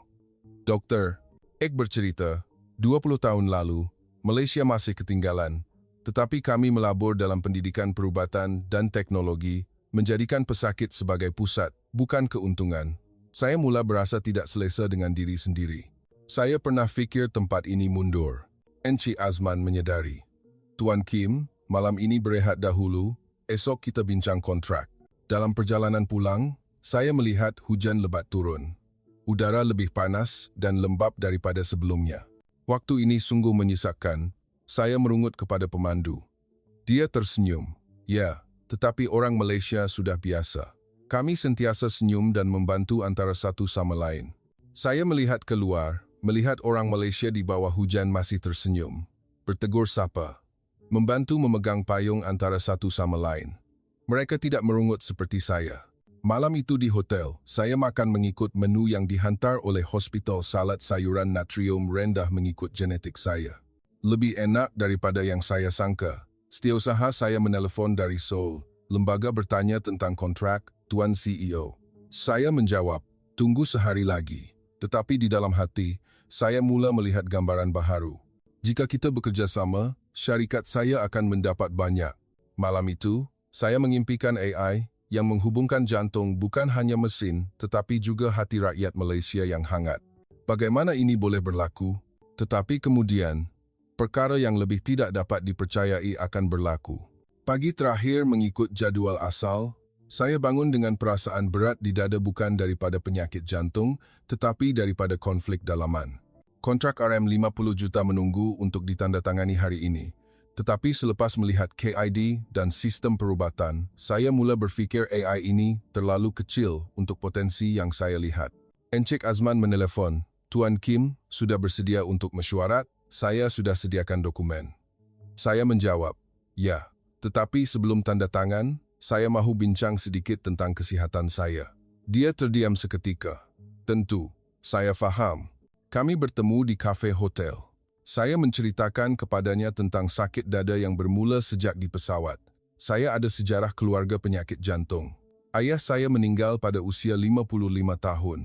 Dokter, Ek bercerita, 20 tahun lalu, Malaysia masih ketinggalan, tetapi kami melabur dalam pendidikan perubatan dan teknologi, menjadikan pesakit sebagai pusat, bukan keuntungan. Saya mula berasa tidak selesa dengan diri sendiri. Saya pernah fikir tempat ini mundur. Encik Azman menyedari. Tuan Kim, malam ini berehat dahulu, esok kita bincang kontrak. Dalam perjalanan pulang, saya melihat hujan lebat turun. Udara lebih panas dan lembap daripada sebelumnya. Waktu ini sungguh menyesakkan. Saya merungut kepada pemandu. Dia tersenyum. Ya, tetapi orang Malaysia sudah biasa. Kami sentiasa senyum dan membantu antara satu sama lain. Saya melihat keluar, melihat orang Malaysia di bawah hujan masih tersenyum. Bertegur sapa. Membantu memegang payung antara satu sama lain. Mereka tidak merungut seperti saya. Malam itu di hotel, saya makan mengikut menu yang dihantar oleh hospital salad sayuran natrium rendah mengikut genetik saya. Lebih enak daripada yang saya sangka. Setiausaha saya menelefon dari Seoul. Lembaga bertanya tentang kontrak, Tuan CEO. Saya menjawab, tunggu sehari lagi. Tetapi di dalam hati, saya mula melihat gambaran baharu. Jika kita bekerja sama, syarikat saya akan mendapat banyak. Malam itu, saya mengimpikan AI yang menghubungkan jantung bukan hanya mesin, tetapi juga hati rakyat Malaysia yang hangat. Bagaimana ini boleh berlaku? Tetapi kemudian, perkara yang lebih tidak dapat dipercayai akan berlaku. Pagi terakhir mengikut jadual asal, saya bangun dengan perasaan berat di dada bukan daripada penyakit jantung, tetapi daripada konflik dalaman. Kontrak RM50 juta menunggu untuk ditandatangani hari ini. Tetapi selepas melihat KID dan sistem perubatan, saya mula berfikir AI ini terlalu kecil untuk potensi yang saya lihat. Encik Azman menelefon, Tuan Kim sudah bersedia untuk mesyuarat, saya sudah sediakan dokumen. Saya menjawab, ya, tetapi sebelum tanda tangan, saya mahu bincang sedikit tentang kesihatan saya. Dia terdiam seketika. Tentu, saya faham. Kami bertemu di kafe hotel. Saya menceritakan kepadanya tentang sakit dada yang bermula sejak di pesawat. Saya ada sejarah keluarga penyakit jantung. Ayah saya meninggal pada usia 55 tahun.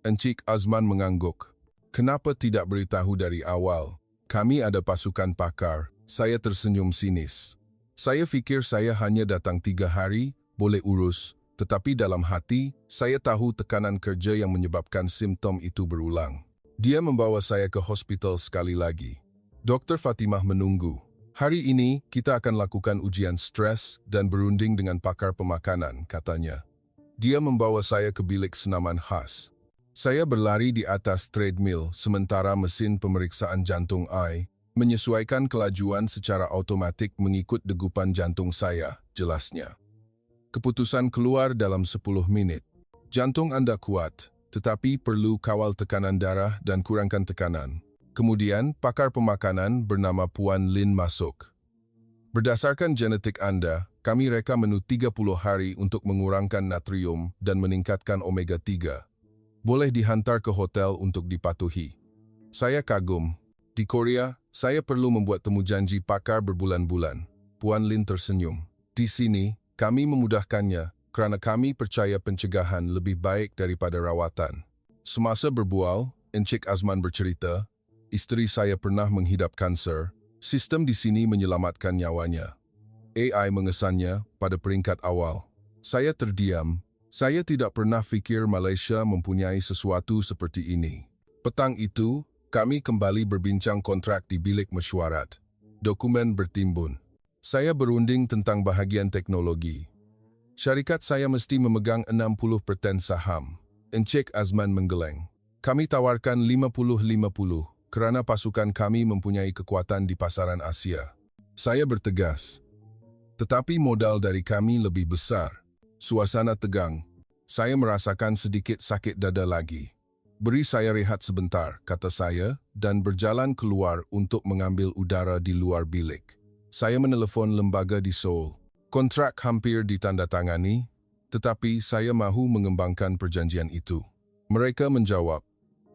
Encik Azman mengangguk. Kenapa tidak beritahu dari awal? Kami ada pasukan pakar. Saya tersenyum sinis. Saya fikir saya hanya datang 3 hari, boleh urus. Tetapi dalam hati, saya tahu tekanan kerja yang menyebabkan simptom itu berulang. Dia membawa saya ke hospital sekali lagi. Dr. Fatimah menunggu. Hari ini, kita akan lakukan ujian stres dan berunding dengan pakar pemakanan, katanya. Dia membawa saya ke bilik senaman khas. Saya berlari di atas treadmill sementara mesin pemeriksaan jantung I menyesuaikan kelajuan secara otomatik mengikut degupan jantung saya, jelasnya. Keputusan keluar dalam 10 menit. Jantung Anda kuat, tetapi perlu kawal tekanan darah dan kurangkan tekanan. Kemudian, pakar pemakanan bernama Puan Lin masuk. Berdasarkan genetik Anda, kami reka menu 30 hari untuk mengurangkan natrium dan meningkatkan omega-3. Boleh dihantar ke hotel untuk dipatuhi. Saya kagum. Di Korea, saya perlu membuat temu janji pakar berbulan-bulan. Puan Lin tersenyum. Di sini, kami memudahkannya kerana kami percaya pencegahan lebih baik daripada rawatan. Semasa berbual, Encik Azman bercerita, isteri saya pernah menghidap kanser. Sistem di sini menyelamatkan nyawanya. AI mengesannya pada peringkat awal. Saya terdiam. Saya tidak pernah fikir Malaysia mempunyai sesuatu seperti ini. Petang itu, kami kembali berbincang kontrak di bilik mesyuarat. Dokumen bertimbun. Saya berunding tentang bahagian teknologi. Syarikat saya mesti memegang 60% saham. Encik Azman menggeleng. Kami tawarkan 50-50 kerana pasukan kami mempunyai kekuatan di pasaran Asia. Saya bertegas. Tetapi modal dari kami lebih besar. Suasana tegang. Saya merasakan sedikit sakit dada lagi. Beri saya rehat sebentar, kata saya, dan berjalan keluar untuk mengambil udara di luar bilik. Saya menelefon lembaga di Seoul. Kontrak hampir ditandatangani, tetapi saya mahu mengembangkan perjanjian itu. Mereka menjawab,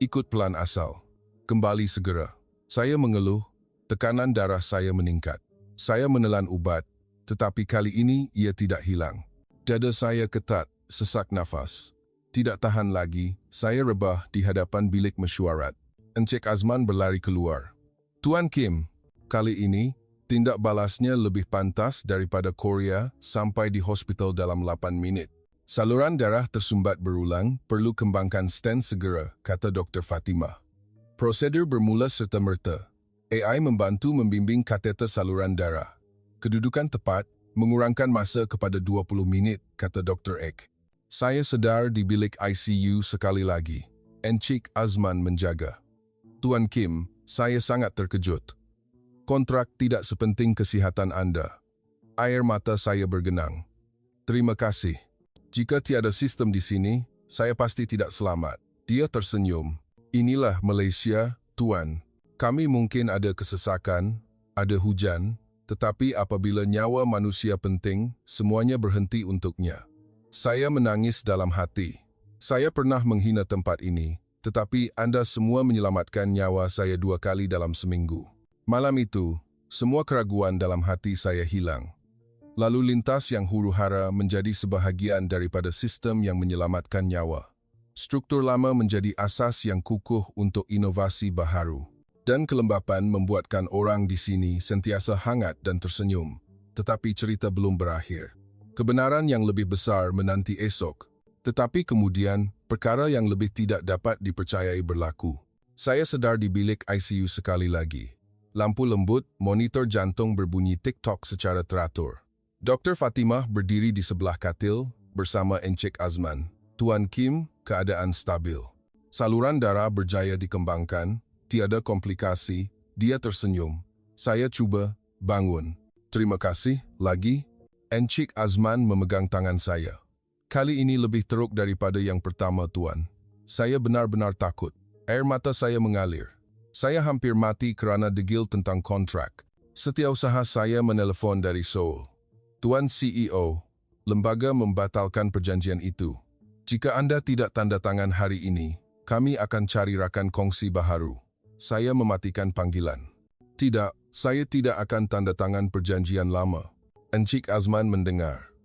ikut plan asal. Kembali segera. Saya mengeluh, tekanan darah saya meningkat. Saya menelan ubat, tetapi kali ini ia tidak hilang. Dada saya ketat, sesak nafas. Tidak tahan lagi, saya rebah di hadapan bilik mesyuarat. Encik Azman berlari keluar. Tuan Kim, kali ini, tindak balasnya lebih pantas daripada Korea sampai di hospital dalam 8 minit. Saluran darah tersumbat berulang, perlu kembangkan stent segera, kata Dr. Fatimah. Prosedur bermula serta-merta. AI membantu membimbing kateter saluran darah. Kedudukan tepat, mengurangkan masa kepada 20 minit, kata Dr. Ek. Saya sedar di bilik ICU sekali lagi. Encik Azman menjaga. Tuan Kim, saya sangat terkejut. Kontrak tidak sepenting kesihatan Anda. Air mata saya bergenang. Terima kasih. Jika tiada sistem di sini, saya pasti tidak selamat. Dia tersenyum. Inilah Malaysia, Tuan. Kami mungkin ada kesesakan, ada hujan, tetapi apabila nyawa manusia penting, semuanya berhenti untuknya. Saya menangis dalam hati. Saya pernah menghina tempat ini, tetapi Anda semua menyelamatkan nyawa saya 2 kali dalam seminggu. Malam itu, semua keraguan dalam hati saya hilang. Lalu lintas yang huru-hara menjadi sebahagian daripada sistem yang menyelamatkan nyawa. Struktur lama menjadi asas yang kukuh untuk inovasi baharu. Dan kelembapan membuatkan orang di sini sentiasa hangat dan tersenyum. Tetapi cerita belum berakhir. Kebenaran yang lebih besar menanti esok. Tetapi kemudian, perkara yang lebih tidak dapat dipercayai berlaku. Saya sedar di bilik ICU sekali lagi. Lampu lembut, monitor jantung berbunyi tik-tok secara teratur. Dr. Fatimah berdiri di sebelah katil bersama Encik Azman. Tuan Kim, keadaan stabil. Saluran darah berjaya dikembangkan, tiada komplikasi, dia tersenyum. Saya cuba, bangun. Terima kasih, lagi. Encik Azman memegang tangan saya. Kali ini lebih teruk daripada yang pertama, Tuan. Saya benar-benar takut. Air mata saya mengalir. Saya hampir mati kerana degil tentang kontrak. Setiausaha saya menelefon dari Seoul. Tuan CEO, lembaga membatalkan perjanjian itu. Jika Anda tidak tanda tangan hari ini, kami akan cari rakan kongsi baharu. Saya mematikan panggilan. Tidak, saya tidak akan tanda tangan perjanjian lama. Encik Azman mendengar.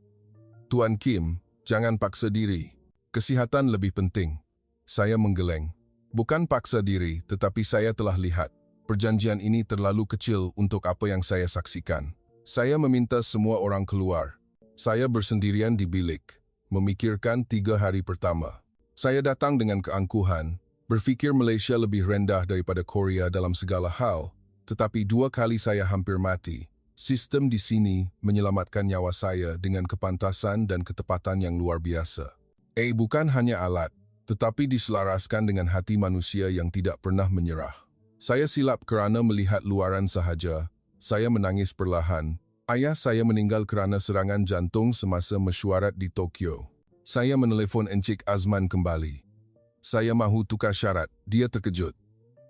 Tuan Kim, jangan paksa diri. Kesihatan lebih penting. Saya menggeleng. Bukan paksa diri, tetapi saya telah lihat. Perjanjian ini terlalu kecil untuk apa yang saya saksikan. Saya meminta semua orang keluar. Saya bersendirian di bilik, memikirkan 3 hari pertama. Saya datang dengan keangkuhan, berfikir Malaysia lebih rendah daripada Korea dalam segala hal, tetapi 2 kali saya hampir mati. Sistem di sini menyelamatkan nyawa saya dengan kepantasan dan ketepatan yang luar biasa. Bukan hanya alat, tetapi diselaraskan dengan hati manusia yang tidak pernah menyerah. Saya silap kerana melihat luaran sahaja. Saya menangis perlahan. Ayah saya meninggal kerana serangan jantung semasa mesyuarat di Tokyo. Saya menelefon Encik Azman kembali. Saya mahu tukar syarat. Dia terkejut.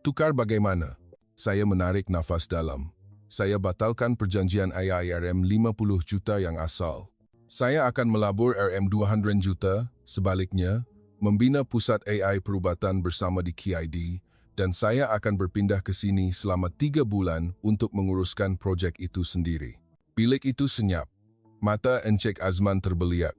Tukar bagaimana? Saya menarik nafas dalam. Saya batalkan perjanjian AIRM 50 juta yang asal. Saya akan melabur RM 200 juta, sebaliknya, membina pusat AI perubatan bersama di KID, dan saya akan berpindah ke sini selama 3 bulan untuk menguruskan projek itu sendiri. Bilik itu senyap. Mata Encik Azman terbeliak.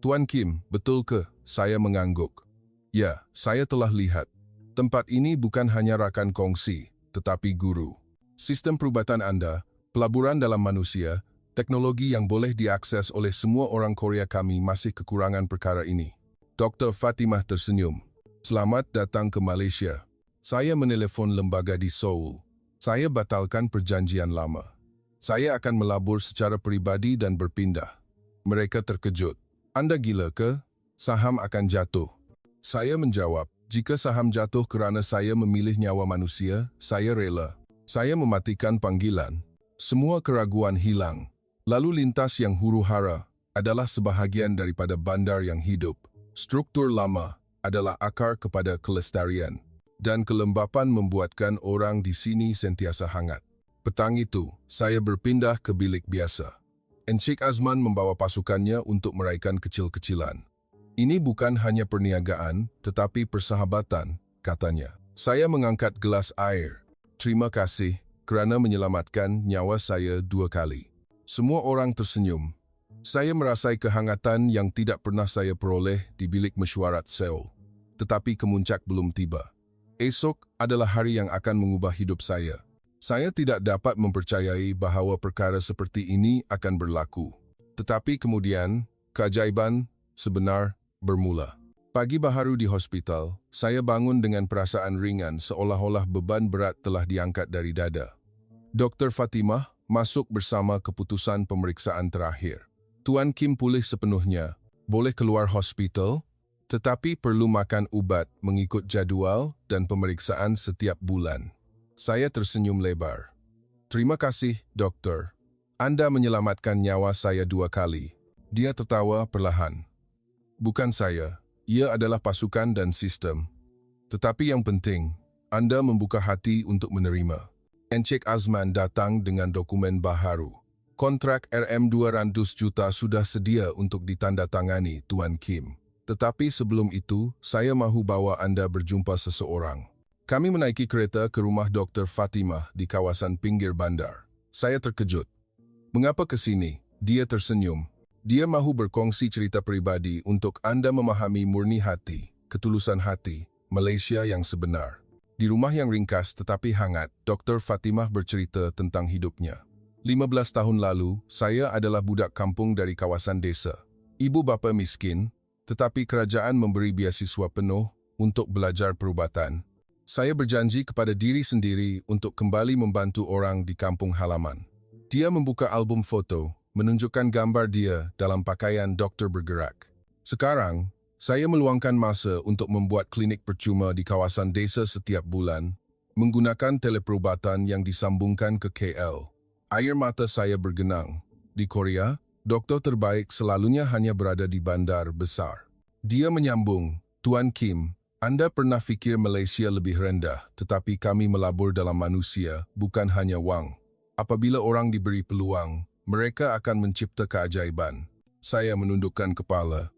Tuan Kim, betul ke? Saya mengangguk. Ya, saya telah lihat. Tempat ini bukan hanya rakan kongsi, tetapi guru. Sistem perubatan Anda, pelaburan dalam manusia, teknologi yang boleh diakses oleh semua orang Korea kami masih kekurangan perkara ini. Dr. Fatimah tersenyum. Selamat datang ke Malaysia. Saya menelefon lembaga di Seoul. Saya batalkan perjanjian lama. Saya akan melabur secara peribadi dan berpindah. Mereka terkejut. Anda gila ke? Saham akan jatuh. Saya menjawab, jika saham jatuh kerana saya memilih nyawa manusia, saya rela. Saya mematikan panggilan. Semua keraguan hilang. Lalu lintas yang huru-hara adalah sebahagian daripada bandar yang hidup. Struktur lama adalah akar kepada kelestarian. Dan kelembapan membuatkan orang di sini sentiasa hangat. Petang itu, saya berpindah ke bilik biasa. Encik Azman membawa pasukannya untuk meraihkan kecil-kecilan. Ini bukan hanya perniagaan, tetapi persahabatan, katanya. Saya mengangkat gelas air. Terima kasih kerana menyelamatkan nyawa saya 2 kali. Semua orang tersenyum. Saya merasai kehangatan yang tidak pernah saya peroleh di bilik mesyuarat Seoul. Tetapi kemuncak belum tiba. Esok adalah hari yang akan mengubah hidup saya. Saya tidak dapat mempercayai bahawa perkara seperti ini akan berlaku. Tetapi kemudian, keajaiban sebenar bermula. Pagi baharu di hospital, saya bangun dengan perasaan ringan seolah-olah beban berat telah diangkat dari dada. Dr. Fatimah masuk bersama keputusan pemeriksaan terakhir. Tuan Kim pulih sepenuhnya, boleh keluar hospital, tetapi perlu makan ubat mengikut jadual dan pemeriksaan setiap bulan. Saya tersenyum lebar. Terima kasih, doktor. Anda menyelamatkan nyawa saya 2 kali. Dia tertawa perlahan. Bukan saya, ia adalah pasukan dan sistem. Tetapi yang penting, Anda membuka hati untuk menerima. Encik Azman datang dengan dokumen baharu. Kontrak RM 200 juta sudah sedia untuk ditandatangani, Tuan Kim. Tetapi sebelum itu, saya mahu bawa Anda berjumpa seseorang. Kami menaiki kereta ke rumah Dr. Fatimah di kawasan pinggir bandar. Saya terkejut. Mengapa ke sini? Dia tersenyum. Dia mahu berkongsi cerita pribadi untuk Anda memahami murni hati, ketulusan hati, Malaysia yang sebenar. Di rumah yang ringkas tetapi hangat, Dr. Fatimah bercerita tentang hidupnya. 15 tahun lalu, saya adalah budak kampung dari kawasan desa. Ibu bapa miskin, tetapi kerajaan memberi beasiswa penuh untuk belajar perubatan. Saya berjanji kepada diri sendiri untuk kembali membantu orang di kampung halaman. Dia membuka album foto, menunjukkan gambar dia dalam pakaian doktor bergerak. Sekarang, saya meluangkan masa untuk membuat klinik percuma di kawasan desa setiap bulan, menggunakan teleperubatan yang disambungkan ke KL. Air mata saya bergenang. Di Korea, doktor terbaik selalunya hanya berada di bandar besar. Dia menyambung, Tuan Kim, Anda pernah fikir Malaysia lebih rendah, tetapi kami melabur dalam manusia, bukan hanya wang. Apabila orang diberi peluang, mereka akan mencipta keajaiban. Saya menundukkan kepala.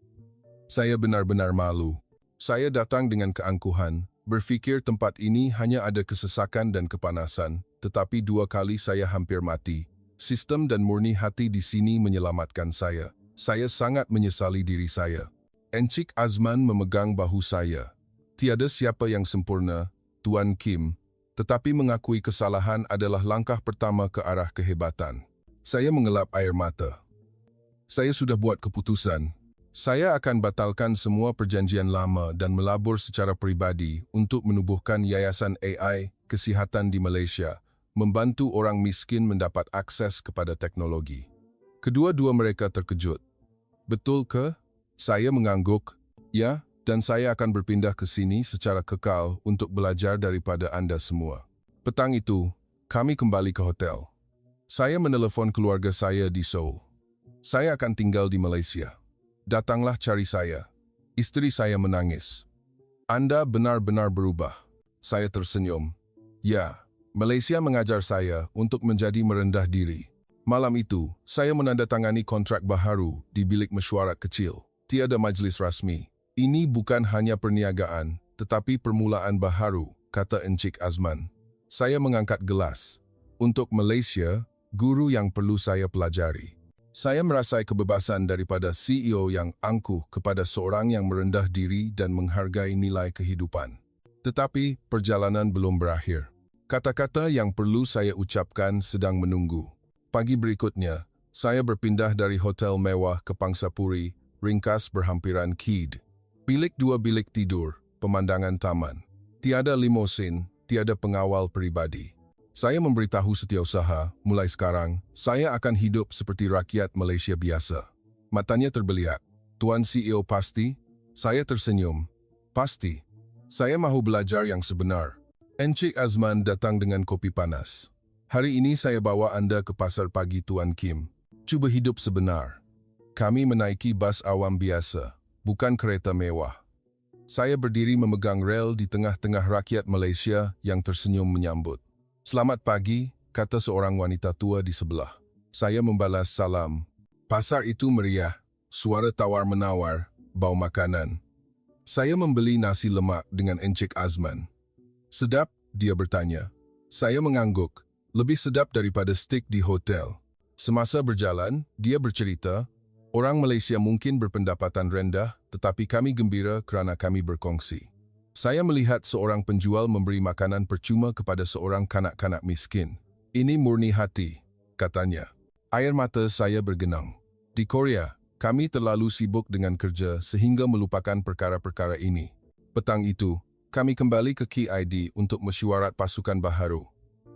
Saya benar-benar malu. Saya datang dengan keangkuhan, berfikir tempat ini hanya ada kesesakan dan kepanasan, tetapi 2 kali saya hampir mati. Sistem dan murni hati di sini menyelamatkan saya. Saya sangat menyesali diri saya. Encik Azman memegang bahu saya. Tiada siapa yang sempurna, Tuan Kim. Tetapi mengakui kesalahan adalah langkah pertama ke arah kehebatan. Saya mengelap air mata. Saya sudah buat keputusan. Saya akan batalkan semua perjanjian lama dan melabur secara pribadi untuk menubuhkan yayasan AI kesihatan di Malaysia, membantu orang miskin mendapat akses kepada teknologi. Kedua-dua mereka terkejut. Betul ke? Saya mengangguk. Ya, dan saya akan berpindah ke sini secara kekal untuk belajar daripada Anda semua. Petang itu, kami kembali ke hotel. Saya menelepon keluarga saya di Seoul. Saya akan tinggal di Malaysia. Datanglah cari saya. Istri saya menangis. Anda benar-benar berubah. Saya tersenyum. Ya, Malaysia mengajar saya untuk menjadi merendah diri. Malam itu, saya menandatangani kontrak baharu di bilik mesyuarat kecil. Tiada majlis rasmi. Ini bukan hanya perniagaan, tetapi permulaan baharu, kata Encik Azman. Saya mengangkat gelas. Untuk Malaysia, guru yang perlu saya pelajari. Saya merasai kebebasan daripada CEO yang angkuh kepada seorang yang merendah diri dan menghargai nilai kehidupan. Tetapi perjalanan belum berakhir. Kata-kata yang perlu saya ucapkan sedang menunggu. Pagi berikutnya, saya berpindah dari hotel mewah ke Pangsapuri, ringkas berhampiran Keid. Bilik 2 bilik tidur, pemandangan taman. Tiada limosin, tiada pengawal pribadi. Saya memberitahu setiausaha, mulai sekarang, saya akan hidup seperti rakyat Malaysia biasa. Matanya terbeliak. Tuan CEO pasti? Saya tersenyum. Pasti. Saya mahu belajar yang sebenar. Encik Azman datang dengan kopi panas. Hari ini saya bawa Anda ke pasar pagi Tuan Kim. Cuba hidup sebenar. Kami menaiki bas awam biasa, bukan kereta mewah. Saya berdiri memegang rel di tengah-tengah rakyat Malaysia yang tersenyum menyambut. Selamat pagi, kata seorang wanita tua di sebelah. Saya membalas salam. Pasar itu meriah, suara tawar-menawar, bau makanan. Saya membeli nasi lemak dengan Encik Azman. Sedap, dia bertanya. Saya mengangguk. Lebih sedap daripada steak di hotel. Semasa berjalan, dia bercerita, orang Malaysia mungkin berpendapatan rendah, tetapi kami gembira kerana kami berkongsi. Saya melihat seorang penjual memberi makanan percuma kepada seorang kanak-kanak miskin. Ini murni hati, katanya. Air mata saya bergenang. Di Korea, kami terlalu sibuk dengan kerja sehingga melupakan perkara-perkara ini. Petang itu, kami kembali ke KID untuk mesyuarat pasukan baharu.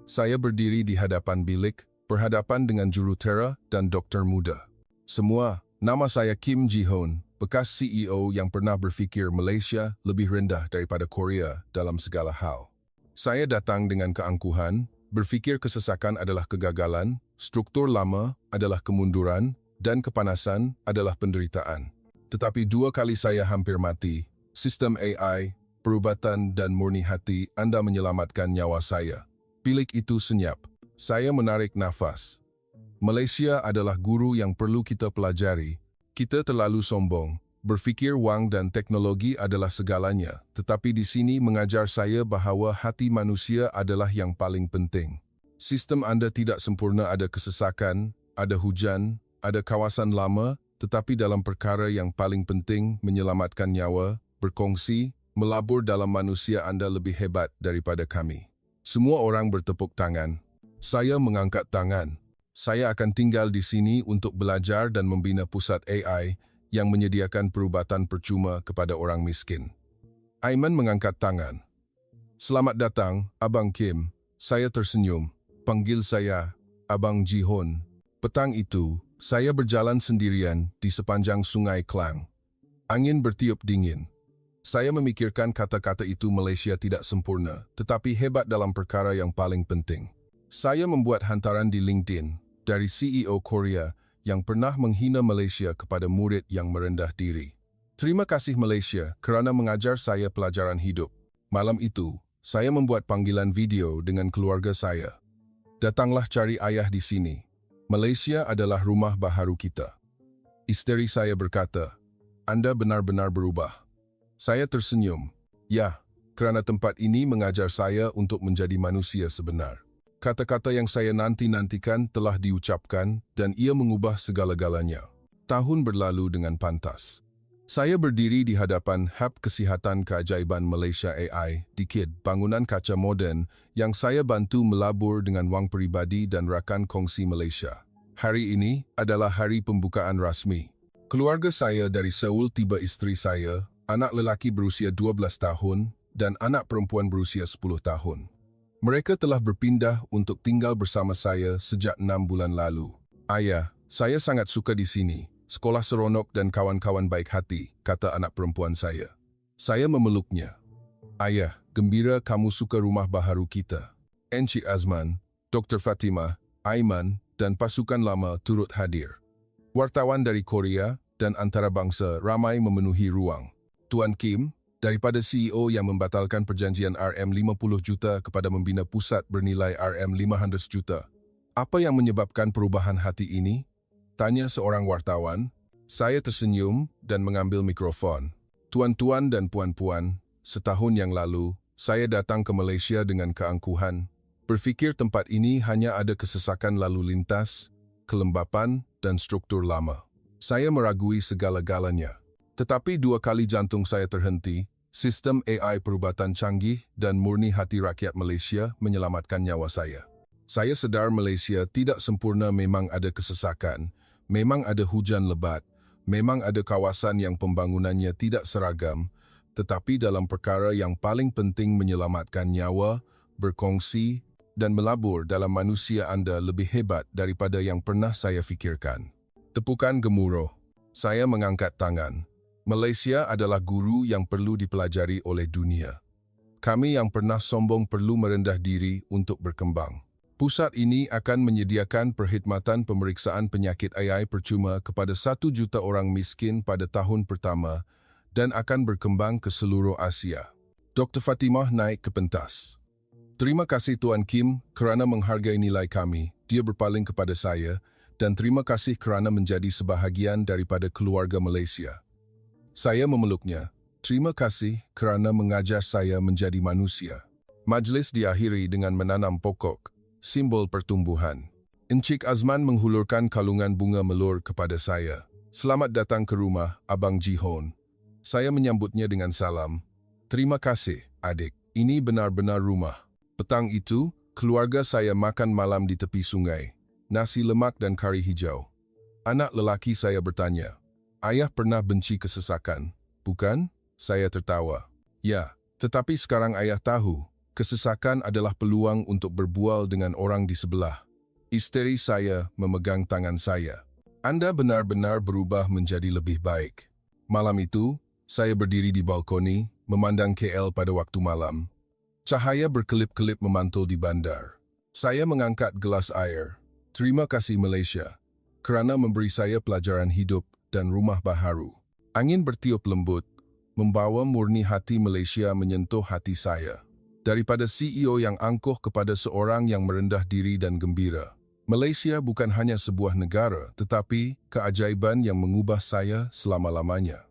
Saya berdiri di hadapan bilik, berhadapan dengan jurutera dan doktor muda. Semua, nama saya Kim Ji-hoon, bekas CEO yang pernah berfikir Malaysia lebih rendah daripada Korea dalam segala hal. Saya datang dengan keangkuhan, berfikir kesesakan adalah kegagalan, struktur lama adalah kemunduran, dan kepanasan adalah penderitaan. Tetapi 2 kali saya hampir mati, sistem AI, perubatan dan murni hati Anda menyelamatkan nyawa saya. Bilik itu senyap. Saya menarik nafas. Malaysia adalah guru yang perlu kita pelajari. Kita terlalu sombong, berfikir wang dan teknologi adalah segalanya, tetapi di sini mengajar saya bahawa hati manusia adalah yang paling penting. Sistem Anda tidak sempurna, ada kesesakan, ada hujan, ada kawasan lama, tetapi dalam perkara yang paling penting menyelamatkan nyawa, berkongsi, melabur dalam manusia Anda lebih hebat daripada kami. Semua orang bertepuk tangan. Saya mengangkat tangan. Saya akan tinggal di sini untuk belajar dan membina pusat AI yang menyediakan perubatan percuma kepada orang miskin. Aiman mengangkat tangan. Selamat datang, Abang Kim. Saya tersenyum. Panggil saya Abang Ji-hoon. Petang itu, saya berjalan sendirian di sepanjang sungai Klang. Angin bertiup dingin. Saya memikirkan kata-kata itu Malaysia tidak sempurna, tetapi hebat dalam perkara yang paling penting. Saya membuat hantaran di LinkedIn dari CEO Korea yang pernah menghina Malaysia kepada murid yang merendah diri. Terima kasih Malaysia kerana mengajar saya pelajaran hidup. Malam itu, saya membuat panggilan video dengan keluarga saya. Datanglah cari ayah di sini. Malaysia adalah rumah baharu kita. Isteri saya berkata, Anda benar-benar berubah. Saya tersenyum. Ya, kerana tempat ini mengajar saya untuk menjadi manusia sebenar. Kata-kata yang saya nanti-nantikan telah diucapkan dan ia mengubah segala-galanya. Tahun berlalu dengan pantas. Saya berdiri di hadapan Hub Kesihatan Keajaiban Malaysia AI, DKID, bangunan kaca moden yang saya bantu melabur dengan wang peribadi dan rakan kongsi Malaysia. Hari ini adalah hari pembukaan rasmi. Keluarga saya dari Seoul tiba isteri saya, anak lelaki berusia 12 tahun dan anak perempuan berusia 10 tahun. Mereka telah berpindah untuk tinggal bersama saya sejak 6 bulan lalu. Ayah, saya sangat suka di sini. Sekolah seronok dan kawan-kawan baik hati, kata anak perempuan saya. Saya memeluknya. Ayah, gembira kamu suka rumah baharu kita. Encik Azman, Dr. Fatimah, Aiman, dan pasukan lama turut hadir. Wartawan dari Korea dan antarabangsa ramai memenuhi ruang. Tuan Kim, daripada CEO yang membatalkan perjanjian RM50 juta kepada membina pusat bernilai RM500 juta. Apa yang menyebabkan perubahan hati ini? Tanya seorang wartawan. Saya tersenyum dan mengambil mikrofon. Tuan-tuan dan puan-puan, setahun yang lalu, saya datang ke Malaysia dengan keangkuhan. Berfikir tempat ini hanya ada kesesakan lalu lintas, kelembapan, dan struktur lama. Saya meragui segala-galanya. Tetapi 2 kali jantung saya terhenti, sistem AI perubatan canggih dan murni hati rakyat Malaysia menyelamatkan nyawa saya. Saya sedar Malaysia tidak sempurna, memang ada kesesakan. Memang ada hujan lebat, memang ada kawasan yang pembangunannya tidak seragam, tetapi dalam perkara yang paling penting menyelamatkan nyawa, berkongsi, dan melabur dalam manusia anda lebih hebat daripada yang pernah saya fikirkan. Tepukan gemuruh. Saya mengangkat tangan. Malaysia adalah guru yang perlu dipelajari oleh dunia. Kami yang pernah sombong perlu merendah diri untuk berkembang. Pusat ini akan menyediakan perkhidmatan pemeriksaan penyakit AI percuma kepada 1 juta orang miskin pada tahun pertama dan akan berkembang ke seluruh Asia. Dr. Fatimah naik ke pentas. Terima kasih Tuan Kim kerana menghargai nilai kami, dia berpaling kepada saya, dan terima kasih kerana menjadi sebahagian daripada keluarga Malaysia. Saya memeluknya. Terima kasih kerana mengajar saya menjadi manusia. Majlis diakhiri dengan menanam pokok, simbol pertumbuhan. Encik Azman menghulurkan kalungan bunga melur kepada saya. Selamat datang ke rumah, Abang Jihon. Saya menyambutnya dengan salam. Terima kasih, adik. Ini benar-benar rumah. Petang itu, keluarga saya makan malam di tepi sungai. Nasi lemak dan kari hijau. Anak lelaki saya bertanya, ayah pernah benci kesesakan, bukan? Saya tertawa. Ya, tetapi sekarang ayah tahu. Kesesakan adalah peluang untuk berbual dengan orang di sebelah. Isteri saya memegang tangan saya. Anda benar-benar berubah menjadi lebih baik. Malam itu, saya berdiri di balkoni, memandang KL pada waktu malam. Cahaya berkelip-kelip memantul di bandar. Saya mengangkat gelas air. Terima kasih Malaysia, kerana memberi saya pelajaran hidup dan rumah baharu. Angin bertiup lembut, membawa murni hati Malaysia menyentuh hati saya. Daripada CEO yang angkuh kepada seorang yang merendah diri dan gembira. Malaysia bukan hanya sebuah negara, tetapi keajaiban yang mengubah saya selama-lamanya.